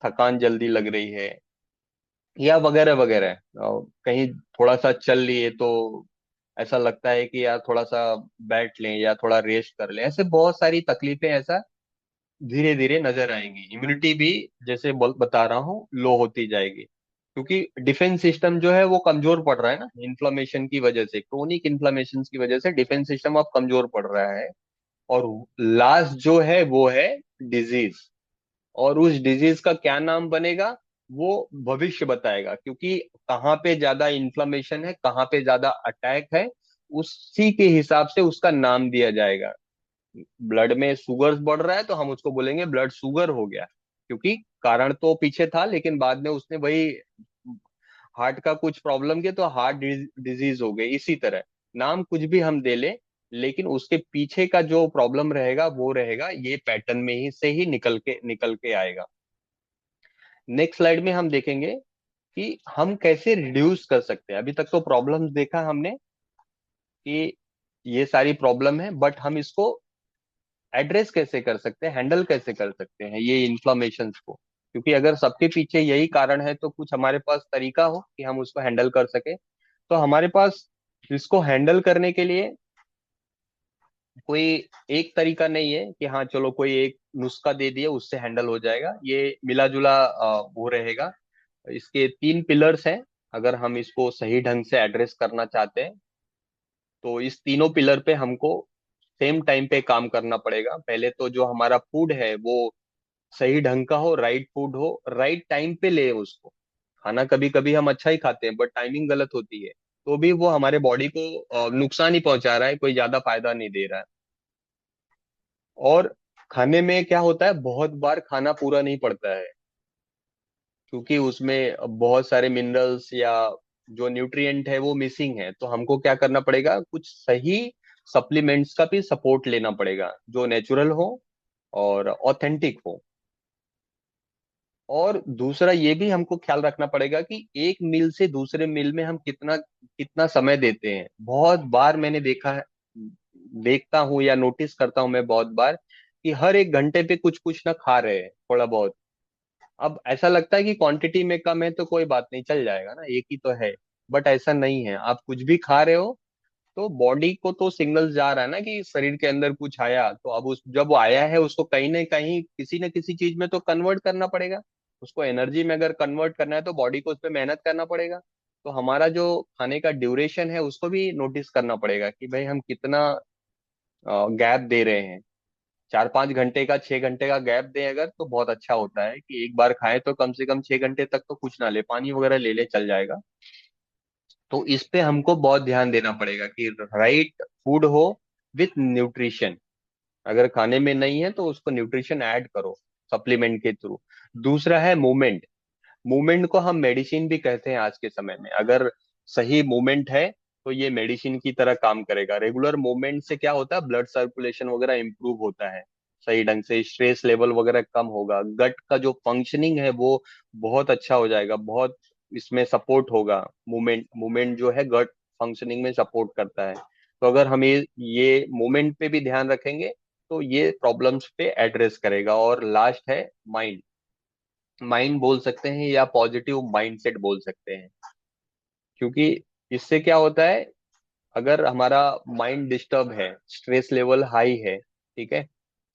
Speaker 1: थकान जल्दी लग रही है, या वगैरह वगैरह। कहीं थोड़ा सा चल लिए तो ऐसा लगता है कि यार थोड़ा सा बैठ लें या थोड़ा रेस्ट कर लें, ऐसे बहुत सारी तकलीफें ऐसा धीरे धीरे नजर आएंगी। इम्यूनिटी भी जैसे बता रहा हूँ लो होती जाएगी, क्योंकि डिफेंस सिस्टम जो है वो कमजोर पड़ रहा है ना, इन्फ्लामेशन की वजह से, क्रोनिक इन्फ्लामेशन की वजह से डिफेंस सिस्टम अब कमजोर पड़ रहा है। और लास्ट जो है वो है डिजीज, और उस डिजीज का क्या नाम बनेगा वो भविष्य बताएगा, क्योंकि कहाँ पे ज्यादा इन्फ्लामेशन है, कहाँ पे ज्यादा अटैक है, उसी के हिसाब से उसका नाम दिया जाएगा। ब्लड में शुगर बढ़ रहा है तो हम उसको बोलेंगे ब्लड शुगर हो गया, क्योंकि कारण तो पीछे था, लेकिन बाद में उसने वही हार्ट का कुछ प्रॉब्लम किया तो हार्ट डिजीज हो गई, इसी तरह नाम कुछ भी हम दे ले, लेकिन उसके पीछे का जो प्रॉब्लम रहेगा वो रहेगा, ये पैटर्न में ही से ही निकल के आएगा। नेक्स्ट स्लाइड में हम देखेंगे कि हम कैसे रिड्यूस कर सकते हैं। अभी तक तो प्रॉब्लम्स देखा हमने कि ये सारी प्रॉब्लम है, बट हम इसको एड्रेस कैसे कर सकते हैं, हैंडल कैसे कर सकते हैं ये इन्फ्लामेशन को, क्योंकि अगर सबके पीछे यही कारण है तो कुछ हमारे पास तरीका हो कि हम उसको हैंडल कर सके। तो हमारे पास इसको हैंडल करने के लिए कोई एक तरीका नहीं है कि हाँ चलो कोई एक नुस्खा दे दिया उससे हैंडल हो जाएगा, ये मिला जुला वो रहेगा। इसके 3 पिलर्स हैं, अगर हम इसको सही ढंग से एड्रेस करना चाहते हैं तो इस तीनों पिलर पे हमको सेम टाइम पे काम करना पड़ेगा। पहले तो जो हमारा फूड है वो सही ढंग का हो, राइट फूड हो, राइट टाइम पे ले उसको। खाना कभी कभी हम अच्छा ही खाते हैं, बट टाइमिंग गलत होती है तो भी वो हमारे बॉडी को नुकसान ही पहुंचा रहा है, कोई ज्यादा फायदा नहीं दे रहा है। और खाने में क्या होता है, बहुत बार खाना पूरा नहीं पड़ता है, क्योंकि उसमें बहुत सारे मिनरल्स या जो न्यूट्रिएंट है वो मिसिंग है, तो हमको क्या करना पड़ेगा, कुछ सही सप्लीमेंट्स का भी सपोर्ट लेना पड़ेगा जो नेचुरल हो और ऑथेंटिक हो। और दूसरा ये भी हमको ख्याल रखना पड़ेगा कि एक मील से दूसरे मील में हम कितना कितना समय देते हैं। बहुत बार मैंने देखा है, देखता हूँ या नोटिस करता हूँ मैं बहुत बार, कि हर एक घंटे पे कुछ कुछ ना खा रहे हैं थोड़ा बहुत। अब ऐसा लगता है कि क्वांटिटी में कम है तो कोई बात नहीं, चल जाएगा ना, एक ही तो है, बट ऐसा नहीं है। आप कुछ भी खा रहे हो तो बॉडी को तो सिग्नल जा रहा है ना कि शरीर के अंदर कुछ आया, तो अब उस जब वो आया है उसको कहीं ना कहीं किसी न किसी चीज में तो कन्वर्ट करना पड़ेगा। उसको एनर्जी में अगर कन्वर्ट करना है तो बॉडी को उस पर मेहनत करना पड़ेगा। तो हमारा जो खाने का ड्यूरेशन है उसको भी नोटिस करना पड़ेगा कि भाई हम कितना गैप दे रहे हैं। 4-5 घंटे का, 6 घंटे का गैप दें अगर, तो बहुत अच्छा होता है कि एक बार खाएं तो कम से कम 6 घंटे तक तो कुछ ना ले, पानी वगैरह ले ले चल जाएगा। तो इस पे हमको बहुत ध्यान देना पड़ेगा कि राइट फूड हो विथ न्यूट्रिशन। अगर खाने में नहीं है तो उसको न्यूट्रिशन ऐड करो सप्लीमेंट के थ्रू। दूसरा है मूवमेंट। मूवमेंट को हम मेडिसिन भी कहते हैं आज के समय में। अगर सही मूवमेंट है तो ये मेडिसिन की तरह काम करेगा। रेगुलर मूवमेंट से क्या होता है, ब्लड सर्कुलेशन वगैरह इंप्रूव होता है, सही ढंग से स्ट्रेस लेवल वगैरह कम होगा, गट का जो फंक्शनिंग है वो बहुत अच्छा हो जाएगा, बहुत इसमें सपोर्ट होगा। मूवमेंट मूवमेंट जो है गट फंक्शनिंग में सपोर्ट करता है। तो अगर हम ये मूवमेंट पे भी ध्यान रखेंगे तो ये प्रॉब्लम्स पे एड्रेस करेगा। और लास्ट है माइंड। माइंड बोल सकते हैं या पॉजिटिव माइंडसेट बोल सकते हैं, क्योंकि इससे क्या होता है, अगर हमारा माइंड डिस्टर्ब है, स्ट्रेस लेवल हाई है, ठीक है,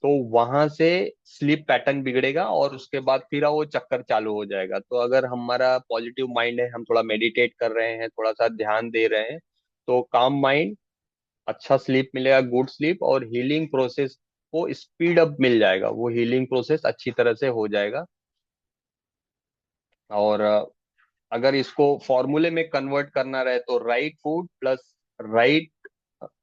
Speaker 1: तो वहां से स्लीप पैटर्न बिगड़ेगा और उसके बाद फिर वो चक्कर चालू हो जाएगा। तो अगर हमारा पॉजिटिव माइंड है, हम थोड़ा मेडिटेट कर रहे हैं, थोड़ा सा ध्यान दे रहे हैं, तो काम माइंड, अच्छा स्लीप मिलेगा, गुड स्लीप, और हीलिंग प्रोसेस को स्पीड अप मिल जाएगा, वो हीलिंग प्रोसेस अच्छी तरह से हो जाएगा। और अगर इसको फॉर्मूले में कन्वर्ट करना रहे तो राइट फूड प्लस राइट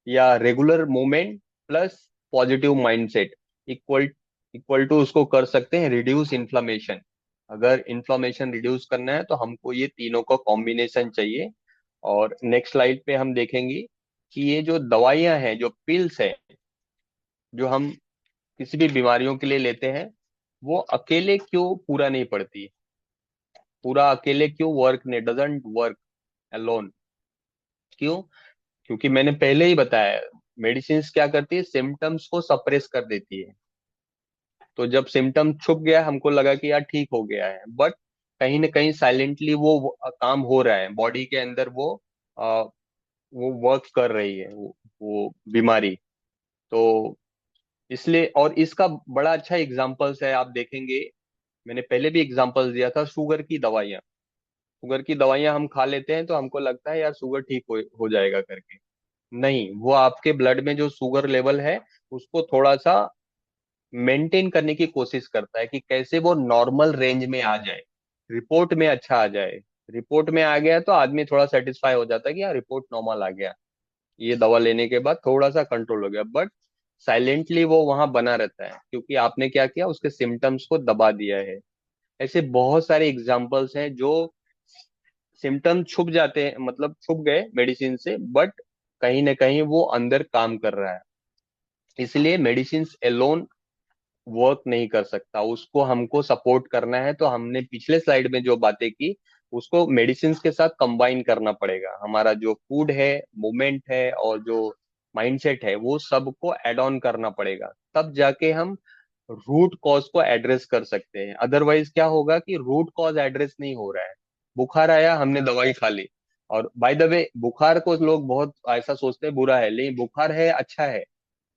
Speaker 1: या regular movement plus positive mindset equal equal to उसको कर सकते हैं रिड्यूस इन्फ्लामेशन। अगर इन्फ्लामेशन रिड्यूस करना है तो हमको ये तीनों का कॉम्बिनेशन चाहिए। और नेक्स्ट स्लाइड पे हम देखेंगे कि ये जो दवाइयां हैं, जो पिल्स है, जो हम किसी भी बीमारियों के लिए लेते हैं, वो अकेले क्यों पूरा नहीं पड़ती, पूरा अकेले क्यों वर्क नहीं, डजंट वर्क अलोन। क्यों? क्योंकि मैंने पहले ही बताया, मेडिसिन क्या करती है, सिम्टम्स को सप्रेस कर देती है। तो जब सिम्टम छुप गया, हमको लगा कि यार ठीक हो गया है, बट कहीं ना कहीं साइलेंटली वो काम हो रहा है बॉडी के अंदर, आ, वो वर्क कर रही है वो बीमारी। तो इसलिए, और इसका बड़ा अच्छा एग्जांपल्स है, आप देखेंगे, मैंने पहले भी एग्जांपल्स दिया था, शुगर की दवाइयाँ। शुगर की दवाइयाँ हम खा लेते हैं तो हमको लगता है यार शुगर ठीक हो जाएगा करके। नहीं, वो आपके ब्लड में जो शुगर लेवल है उसको थोड़ा सा मेंटेन करने की कोशिश करता है कि कैसे वो नॉर्मल रेंज में आ जाए, रिपोर्ट में अच्छा आ जाए। रिपोर्ट में आ गया तो आदमी थोड़ा सेटिस्फाई हो जाता है कि हाँ रिपोर्ट नॉर्मल आ गया, ये दवा लेने के बाद थोड़ा सा कंट्रोल हो गया। बट साइलेंटली वो वहां बना रहता है क्योंकि आपने क्या किया, उसके सिम्टम्स को दबा दिया है। ऐसे बहुत सारे एग्जाम्पल्स हैं जो सिम्टम छुप जाते हैं, मतलब छुप गए मेडिसिन से, बट कहीं ना कहीं वो अंदर काम कर रहा है। इसलिए मेडिसिन एलोन वर्क नहीं कर सकता, उसको हमको सपोर्ट करना है। तो हमने पिछले स्लाइड में जो बातें की, उसको मेडिसिन के साथ कंबाइन करना पड़ेगा। हमारा जो फूड है, मूवमेंट है, और जो माइंडसेट है, वो सबको एड ऑन करना पड़ेगा, तब जाके हम रूट कॉज को एड्रेस कर सकते हैं। अदरवाइज क्या होगा कि रूट कॉज एड्रेस नहीं हो रहा है, बुखार आया, हमने दवाई खा ली, और बाय द वे बुखार को लोग बहुत ऐसा सोचते हैं बुरा है, लेकिन बुखार है, अच्छा है।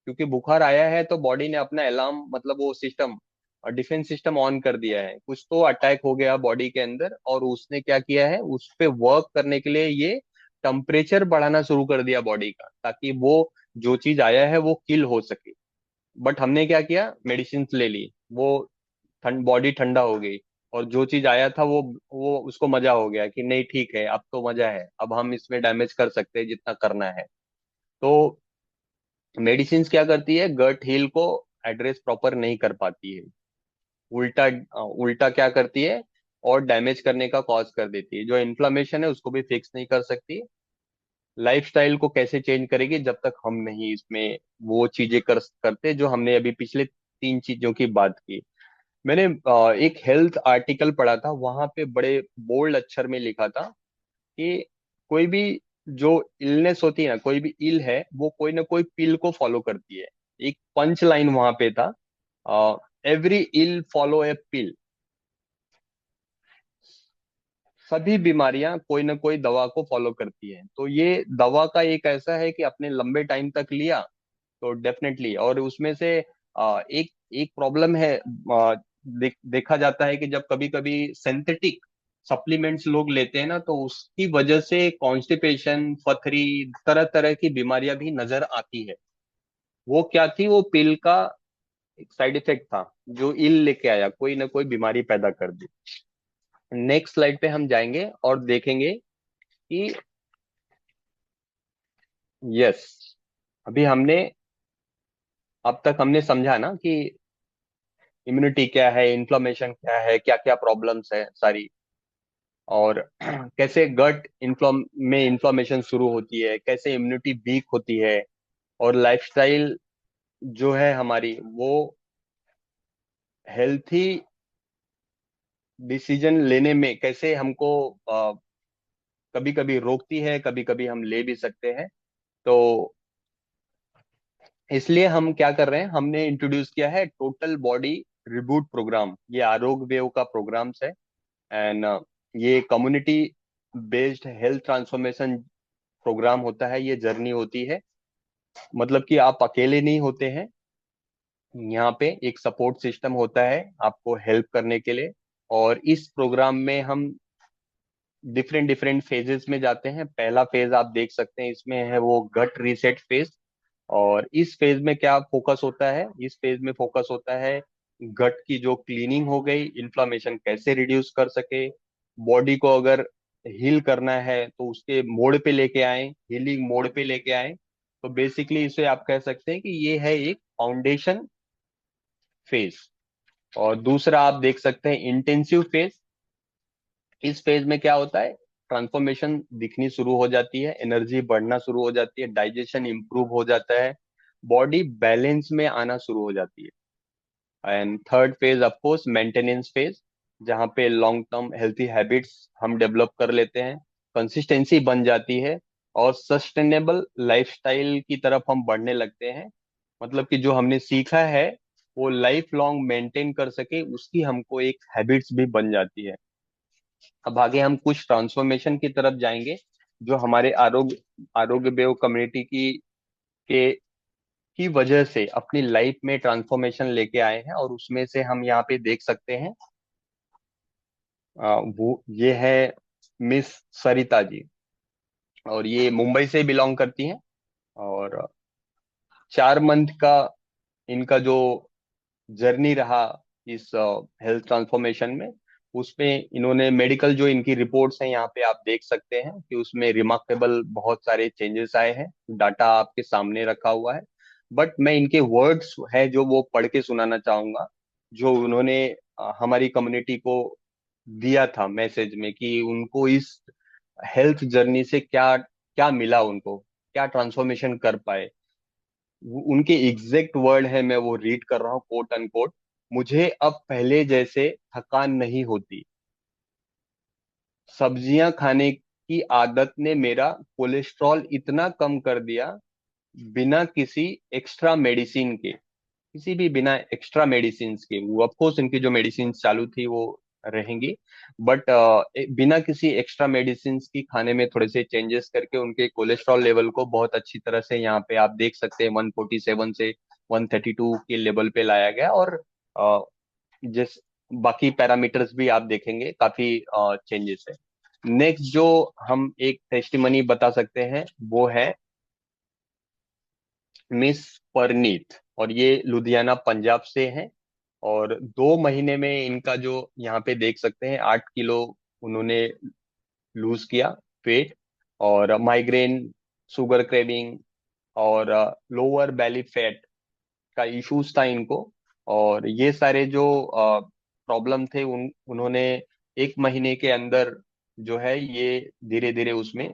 Speaker 1: क्योंकि बुखार आया है तो बॉडी ने अपना अलार्म, मतलब वो सिस्टम, डिफेंस सिस्टम ऑन कर दिया है, कुछ तो अटैक हो गया बॉडी के अंदर, और उसने क्या किया है, उस पे वर्क करने के लिए ये टेम्परेचर बढ़ाना शुरू कर दिया बॉडी का, ताकि वो जो चीज आया है वो किल हो सके। बट हमने क्या किया, मेडिसिन ले ली, वो बॉडी ठंडा हो गई, और जो चीज आया था वो उसको मजा हो गया कि नहीं ठीक है, अब तो मजा है, अब हम इसमें डैमेज कर सकते हैं जितना करना है। तो मेडिसिन क्या करती है, गट हील को एड्रेस प्रॉपर नहीं कर पाती है, उल्टा उल्टा क्या करती है, और डैमेज करने का कॉज कर देती है। जो इन्फ्लामेशन है उसको भी फिक्स नहीं कर सकती। लाइफस्टाइल को कैसे चेंज करेगी जब तक हम नहीं इसमें वो चीजें करते जो हमने अभी पिछले तीन चीजों की बात की। मैंने एक हेल्थ आर्टिकल पढ़ा था, वहां पे बड़े बोल्ड अक्षर में लिखा था कि कोई भी जो इलनेस होती है ना, कोई भी इल है, वो कोई ना कोई पिल को फॉलो करती है। एक पंच लाइन वहां पे था, एवरी इल फॉलो ए पिल। सभी बीमारियां कोई ना कोई दवा को फॉलो करती है। तो ये दवा का एक ऐसा है कि अपने लंबे टाइम तक लिया तो डेफिनेटली, और उसमें से एक एक प्रॉब्लम है, देखा जाता है कि जब कभी कभी सिंथेटिक सप्लीमेंट्स लोग लेते हैं ना, तो उसकी वजह से कॉन्स्टिपेशन, पथरी, तरह तरह की बीमारियां भी नजर आती है। वो क्या थी, वो पिल का एक साइड इफेक्ट था, जो इल लेके आया, कोई ना कोई बीमारी पैदा कर दी। नेक्स्ट स्लाइड पे हम जाएंगे और देखेंगे कि यस, अभी हमने, अब तक हमने समझा ना कि इम्यूनिटी क्या है, इन्फ्लेमेशन क्या है, क्या क्या प्रॉब्लम्स है सारी, और कैसे गट इन्फ्लॉम में इन्फ्लेमेशन शुरू होती है, कैसे इम्यूनिटी वीक होती है, और लाइफस्टाइल जो है हमारी, वो हेल्थी डिसीजन लेने में कैसे हमको कभी कभी रोकती है, कभी कभी हम ले भी सकते हैं। तो इसलिए हम क्या कर रहे हैं, हमने इंट्रोड्यूस किया है टोटल बॉडी रिबूट प्रोग्राम। ये आरोग्य वेव का प्रोग्राम्स है, एंड ये community based health transformation program होता है, ये जर्नी होती है। मतलब कि आप अकेले नहीं होते हैं, यहाँ पे एक सपोर्ट सिस्टम होता है आपको हेल्प करने के लिए। और इस प्रोग्राम में हम डिफरेंट डिफरेंट फेजेस में जाते हैं। पहला फेज आप देख सकते हैं इसमें है वो गट रीसेट फेज। और इस फेज में क्या फोकस होता है, इस फेज में फोकस होता है गट की जो क्लीनिंग हो गई, इन्फ्लामेशन कैसे रिड्यूस कर सके, बॉडी को अगर हील करना है तो उसके मोड पे लेके आए, हीलिंग मोड पे लेके आए। तो बेसिकली इसे आप कह सकते हैं कि ये है एक फाउंडेशन फेज। और दूसरा आप देख सकते हैं इंटेंसिव फेज। इस फेज में क्या होता है, ट्रांसफॉर्मेशन दिखनी शुरू हो जाती है, एनर्जी बढ़ना शुरू हो जाती है, डाइजेशन इंप्रूव हो जाता है, बॉडी बैलेंस में आना शुरू हो जाती है। And third phase of course maintenance phase, जहाँ पे लॉन्ग टर्म हेल्थी हैबिट्स हम डेवलप कर लेते हैं, कंसिस्टेंसी बन जाती है और सस्टेनेबल लाइफस्टाइल की तरफ हम बढ़ने लगते हैं। मतलब कि जो हमने सीखा है वो लाइफ लॉन्ग मेंटेन कर सके, उसकी हमको एक हैबिट्स भी बन जाती है। अब आगे हम कुछ ट्रांसफॉर्मेशन की तरफ जाएंगे जो हमारे आरोग्य आरोग्य बेव कम्युनिटी के की वजह से अपनी लाइफ में ट्रांसफॉर्मेशन लेके आए हैं। और उसमें से हम यहाँ पे देख सकते हैं वो ये है मिस सरिता जी। और ये मुंबई से बिलोंग करती हैं। और 4 मंथ का इनका जो जर्नी रहा इस हेल्थ ट्रांसफॉर्मेशन में, उसमें इन्होंने मेडिकल जो इनकी रिपोर्ट्स हैं यहाँ पे आप देख सकते हैं कि उसमें रिमार्केबल बहुत सारे चेंजेस आए हैं। डाटा आपके सामने रखा हुआ है। बट मैं इनके वर्ड्स है जो वो पढ़ के सुनाना चाहूंगा, जो उन्होंने हमारी कम्युनिटी को दिया था मैसेज में कि उनको इस हेल्थ जर्नी से क्या क्या मिला, उनको क्या ट्रांसफॉर्मेशन कर पाए। उनके एग्जैक्ट वर्ड है, मैं वो रीड कर रहा हूँ कोट अनकोट। मुझे अब पहले जैसे थकान नहीं होती, सब्जियां खाने की आदत ने मेरा कोलेस्ट्रॉल इतना कम कर दिया, बिना किसी एक्स्ट्रा मेडिसिन के, किसी भी बिना एक्स्ट्रा मेडिसिन के। वो ऑफ कोर्स इनकी जो मेडिसिन चालू थी वो रहेंगी, बट बिना किसी एक्स्ट्रा मेडिसिन की खाने में थोड़े से चेंजेस करके उनके कोलेस्ट्रॉल लेवल को बहुत अच्छी तरह से यहाँ पे आप देख सकते हैं 147 से 132 के लेवल पे लाया गया। और अ, जिस बाकी पैरामीटर्स भी आप देखेंगे काफी चेंजेस है। नेक्स्ट जो हम एक टेस्टिमनी बता सकते हैं वो है मिस परनीत। और ये लुधियाना पंजाब से हैं। और 2 महीने में इनका जो यहाँ पे देख सकते हैं 8 किलो उन्होंने लूज किया वेट। और माइग्रेन, शुगर क्रेविंग और लोअर बेली फैट का इश्यूज था इनको। और ये सारे जो प्रॉब्लम थे उन्होंने 1 महीने के अंदर जो है ये धीरे धीरे उसमें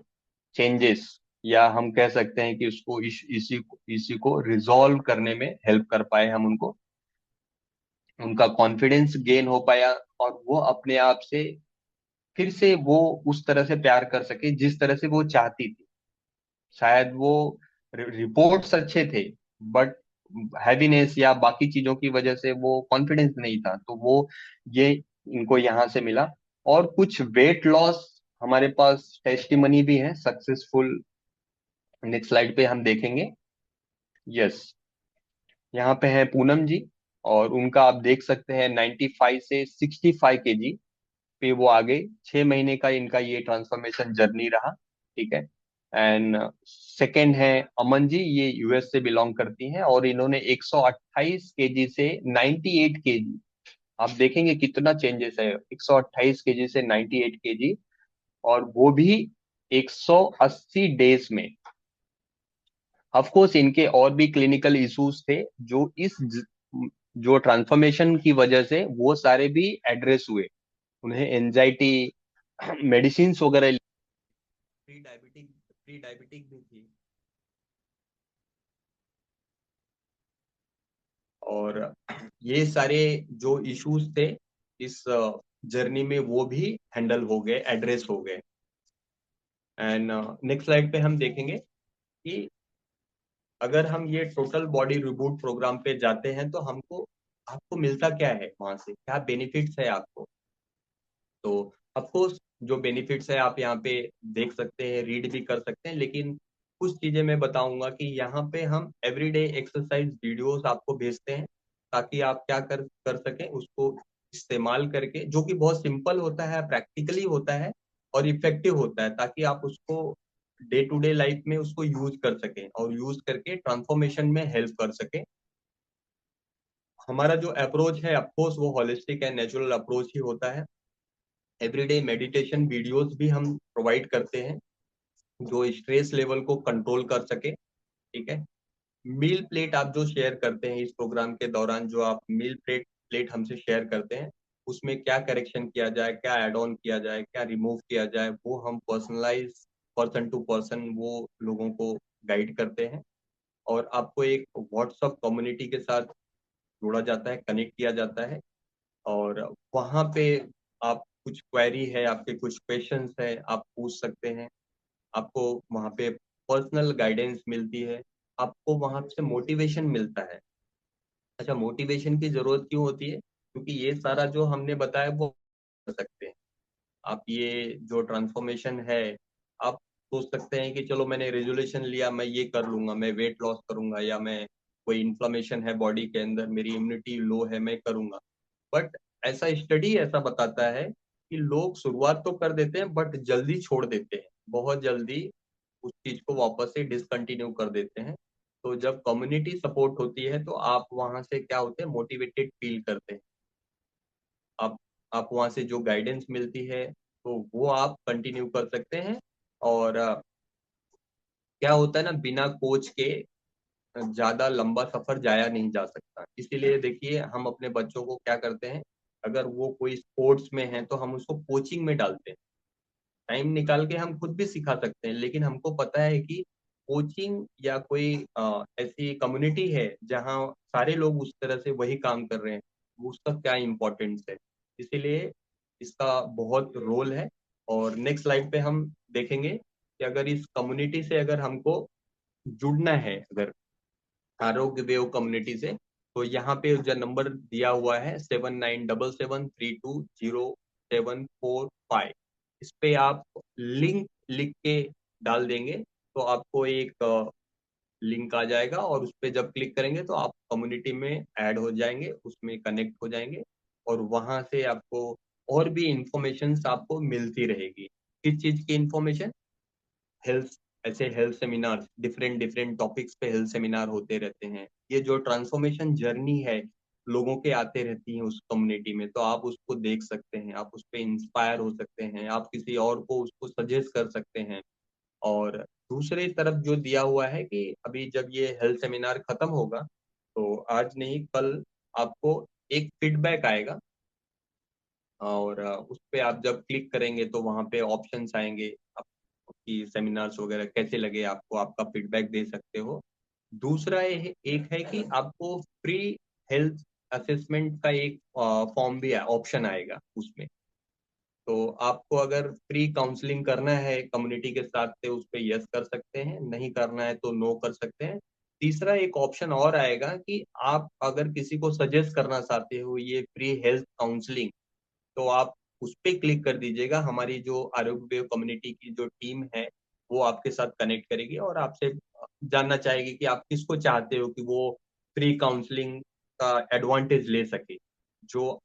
Speaker 1: चेंजेस, या हम कह सकते हैं कि उसको इसी को रिजॉल्व करने में हेल्प कर पाए हम उनको। उनका कॉन्फिडेंस गेन हो पाया और वो अपने आप से फिर से वो उस तरह से प्यार कर सके जिस तरह से वो चाहती थी। शायद वो रिपोर्ट्स अच्छे थे, बट हैवीनेस या बाकी चीजों की वजह से वो कॉन्फिडेंस नहीं था, तो वो ये इनको यहाँ से मिला। और कुछ वेट लॉस हमारे पास टेस्टिमनी भी है सक्सेसफुल। नेक्स्ट स्लाइड पे हम देखेंगे। यस, यहाँ पे है पूनम जी। और उनका आप देख सकते हैं 95 से 65 kg पे वो आ गए। 6 महीने का इनका ये ट्रांसफॉर्मेशन जर्नी रहा। ठीक है। एंड सेकंड है अमन जी, ये यूएस से बिलोंग करती हैं और इन्होंने 128 kg से 98 kg, आप देखेंगे कितना चेंजेस है, 128 kg से 98 kg, और वो भी 180 डेज में। ऑफ कोर्स इनके और भी क्लिनिकल इश्यूज थे जो जो ट्रांसफॉर्मेशन की वजह से वो सारे भी एड्रेस हुए। उन्हें एंजाइटी मेडिसिन वगैरह, प्री डायबिटिक भी थी। और ये सारे जो इश्यूज थे इस जर्नी में वो भी हैंडल हो गए, एड्रेस हो गए। एंड नेक्स्ट स्लाइड पे हम देखेंगे कि अगर हम ये टोटल बॉडी रिबूट प्रोग्राम पे जाते हैं तो हमको आपको मिलता क्या है, वहां से क्या बेनिफिट्स है आपको। तो अफकोर्स जो बेनिफिट्स है आप यहाँ पे देख सकते हैं, रीड भी कर सकते हैं, लेकिन कुछ चीजें मैं बताऊंगा कि यहाँ पे हम एवरीडे एक्सरसाइज वीडियोस आपको भेजते हैं।
Speaker 2: ताकि आप क्या कर कर सकें उसको इस्तेमाल करके, जो कि बहुत सिंपल होता है, प्रैक्टिकली होता है और इफेक्टिव होता है, ताकि आप उसको डे टू डे लाइफ में उसको यूज कर सकें और यूज करके ट्रांसफॉर्मेशन में हेल्प कर सकें। हमारा जो अप्रोच है ऑफकोर्स वो होलिस्टिक एंड नेचुरल अप्रोच ही होता है। एवरीडे मेडिटेशन वीडियोस भी हम प्रोवाइड करते हैं जो स्ट्रेस लेवल को कंट्रोल कर सके। ठीक है। मील प्लेट आप जो शेयर करते हैं इस प्रोग्राम के दौरान, जो आप मील प्लेट प्लेट हमसे शेयर करते हैं, उसमें क्या करेक्शन किया जाए, क्या ऐड ऑन किया जाए, क्या रिमूव किया जाए, वो हम पर्सनलाइज पर्सन टू पर्सन वो लोगों को गाइड करते हैं। और आपको एक व्हाट्सएप कम्युनिटी के साथ जोड़ा जाता है, कनेक्ट किया जाता है। और वहाँ पे आप कुछ क्वेरी है, आपके कुछ क्वेश्चंस है, आप पूछ सकते हैं। आपको वहाँ पे पर्सनल गाइडेंस मिलती है, आपको वहाँ से मोटिवेशन मिलता है। अच्छा, मोटिवेशन की जरूरत क्यों होती है? क्योंकि ये सारा जो हमने बताया वो कर सकते हैं आप। ये जो ट्रांसफॉर्मेशन है, आप सोच सकते हैं कि चलो मैंने रेजोल्यूशन लिया, मैं ये कर लूंगा, मैं वेट लॉस करूंगा, या मैं कोई इन्फ्लामेशन है बॉडी के अंदर, मेरी इम्यूनिटी लो है, मैं करूंगा। बट ऐसा स्टडी ऐसा बताता है कि लोग शुरुआत तो कर देते हैं बट जल्दी छोड़ देते हैं, बहुत जल्दी उस चीज को वापस से डिसकंटिन्यू कर देते हैं। तो जब कम्युनिटी सपोर्ट होती है तो आप वहां से क्या होते हैं, मोटिवेटेड फील करते हैं। आप आप वहां से जो गाइडेंस मिलती है तो वो आप कंटिन्यू कर सकते हैं। और क्या होता है ना, बिना कोच के ज्यादा लंबा सफर जाया नहीं जा सकता। इसीलिए देखिए हम अपने बच्चों को क्या करते हैं, अगर वो कोई स्पोर्ट्स में है तो हम उसको कोचिंग में डालते हैं। टाइम निकाल के हम खुद भी सिखा सकते हैं, लेकिन हमको पता है कि कोचिंग या कोई ऐसी कम्युनिटी है जहाँ सारे लोग उस तरह से वही काम कर रहे हैं, उसका क्या इम्पोर्टेंस है। इसीलिए इसका बहुत रोल है। और नेक्स्ट स्लाइड पे हम देखेंगे कि अगर इस कम्युनिटी से अगर हमको जुड़ना है, अगर आरोग्य वेव कम्युनिटी से, तो यहाँ पे जो नंबर दिया हुआ है 7977320745, इस पे आप लिंक लिख के डाल देंगे तो आपको एक लिंक आ जाएगा, और उस पे जब क्लिक करेंगे तो आप कम्युनिटी में ऐड हो जाएंगे, उसमें कनेक्ट हो जाएंगे। और वहां से आपको और भी इंफॉर्मेशन आपको मिलती रहेगी। किस चीज की इंफॉर्मेशन? हेल्थ, ऐसे health seminar, different different topics पे हेल्थ सेमिनार होते रहते हैं। ये जो ट्रांसफॉर्मेशन जर्नी है लोगों के आते रहती है उस कम्युनिटी में, तो आप उसको देख सकते हैं, आप उस पर इंस्पायर हो सकते हैं, आप किसी और को उसको सजेस्ट कर सकते हैं। और दूसरी तरफ जो दिया हुआ है कि अभी जब ये हेल्थ सेमिनार खत्म होगा तो आज नहीं कल आपको एक फीडबैक आएगा। और उस पे आप जब क्लिक करेंगे तो वहाँ पे ऑप्शंस आएंगे, आपकी सेमिनार्स वगैरह कैसे लगे आपको, आपका फीडबैक दे सकते हो। दूसरा एक है कि आपको फ्री हेल्थ असेसमेंट का एक फॉर्म भी ऑप्शन आएगा उसमें। तो आपको अगर फ्री काउंसलिंग करना है कम्युनिटी के साथ से, उस पे यस कर सकते हैं, नहीं करना है तो नो कर सकते हैं। तीसरा एक ऑप्शन और आएगा कि आप अगर किसी को सजेस्ट करना चाहते हो ये फ्री हेल्थ काउंसलिंग, तो आप उस पर क्लिक कर दीजिएगा। हमारी जो आरोग्य कम्युनिटी की जो टीम है वो आपके साथ कनेक्ट करेगी और आपसे जानना चाहेगी कि आप किसको चाहते हो कि वो फ्री काउंसलिंग का एडवांटेज ले सके, जो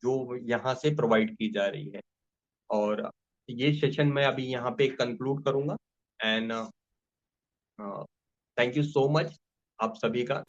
Speaker 2: जो यहाँ से प्रोवाइड की जा रही है। और ये सेशन मैं अभी यहाँ पे कंक्लूड करूंगा। And thank you so much आप सभी का।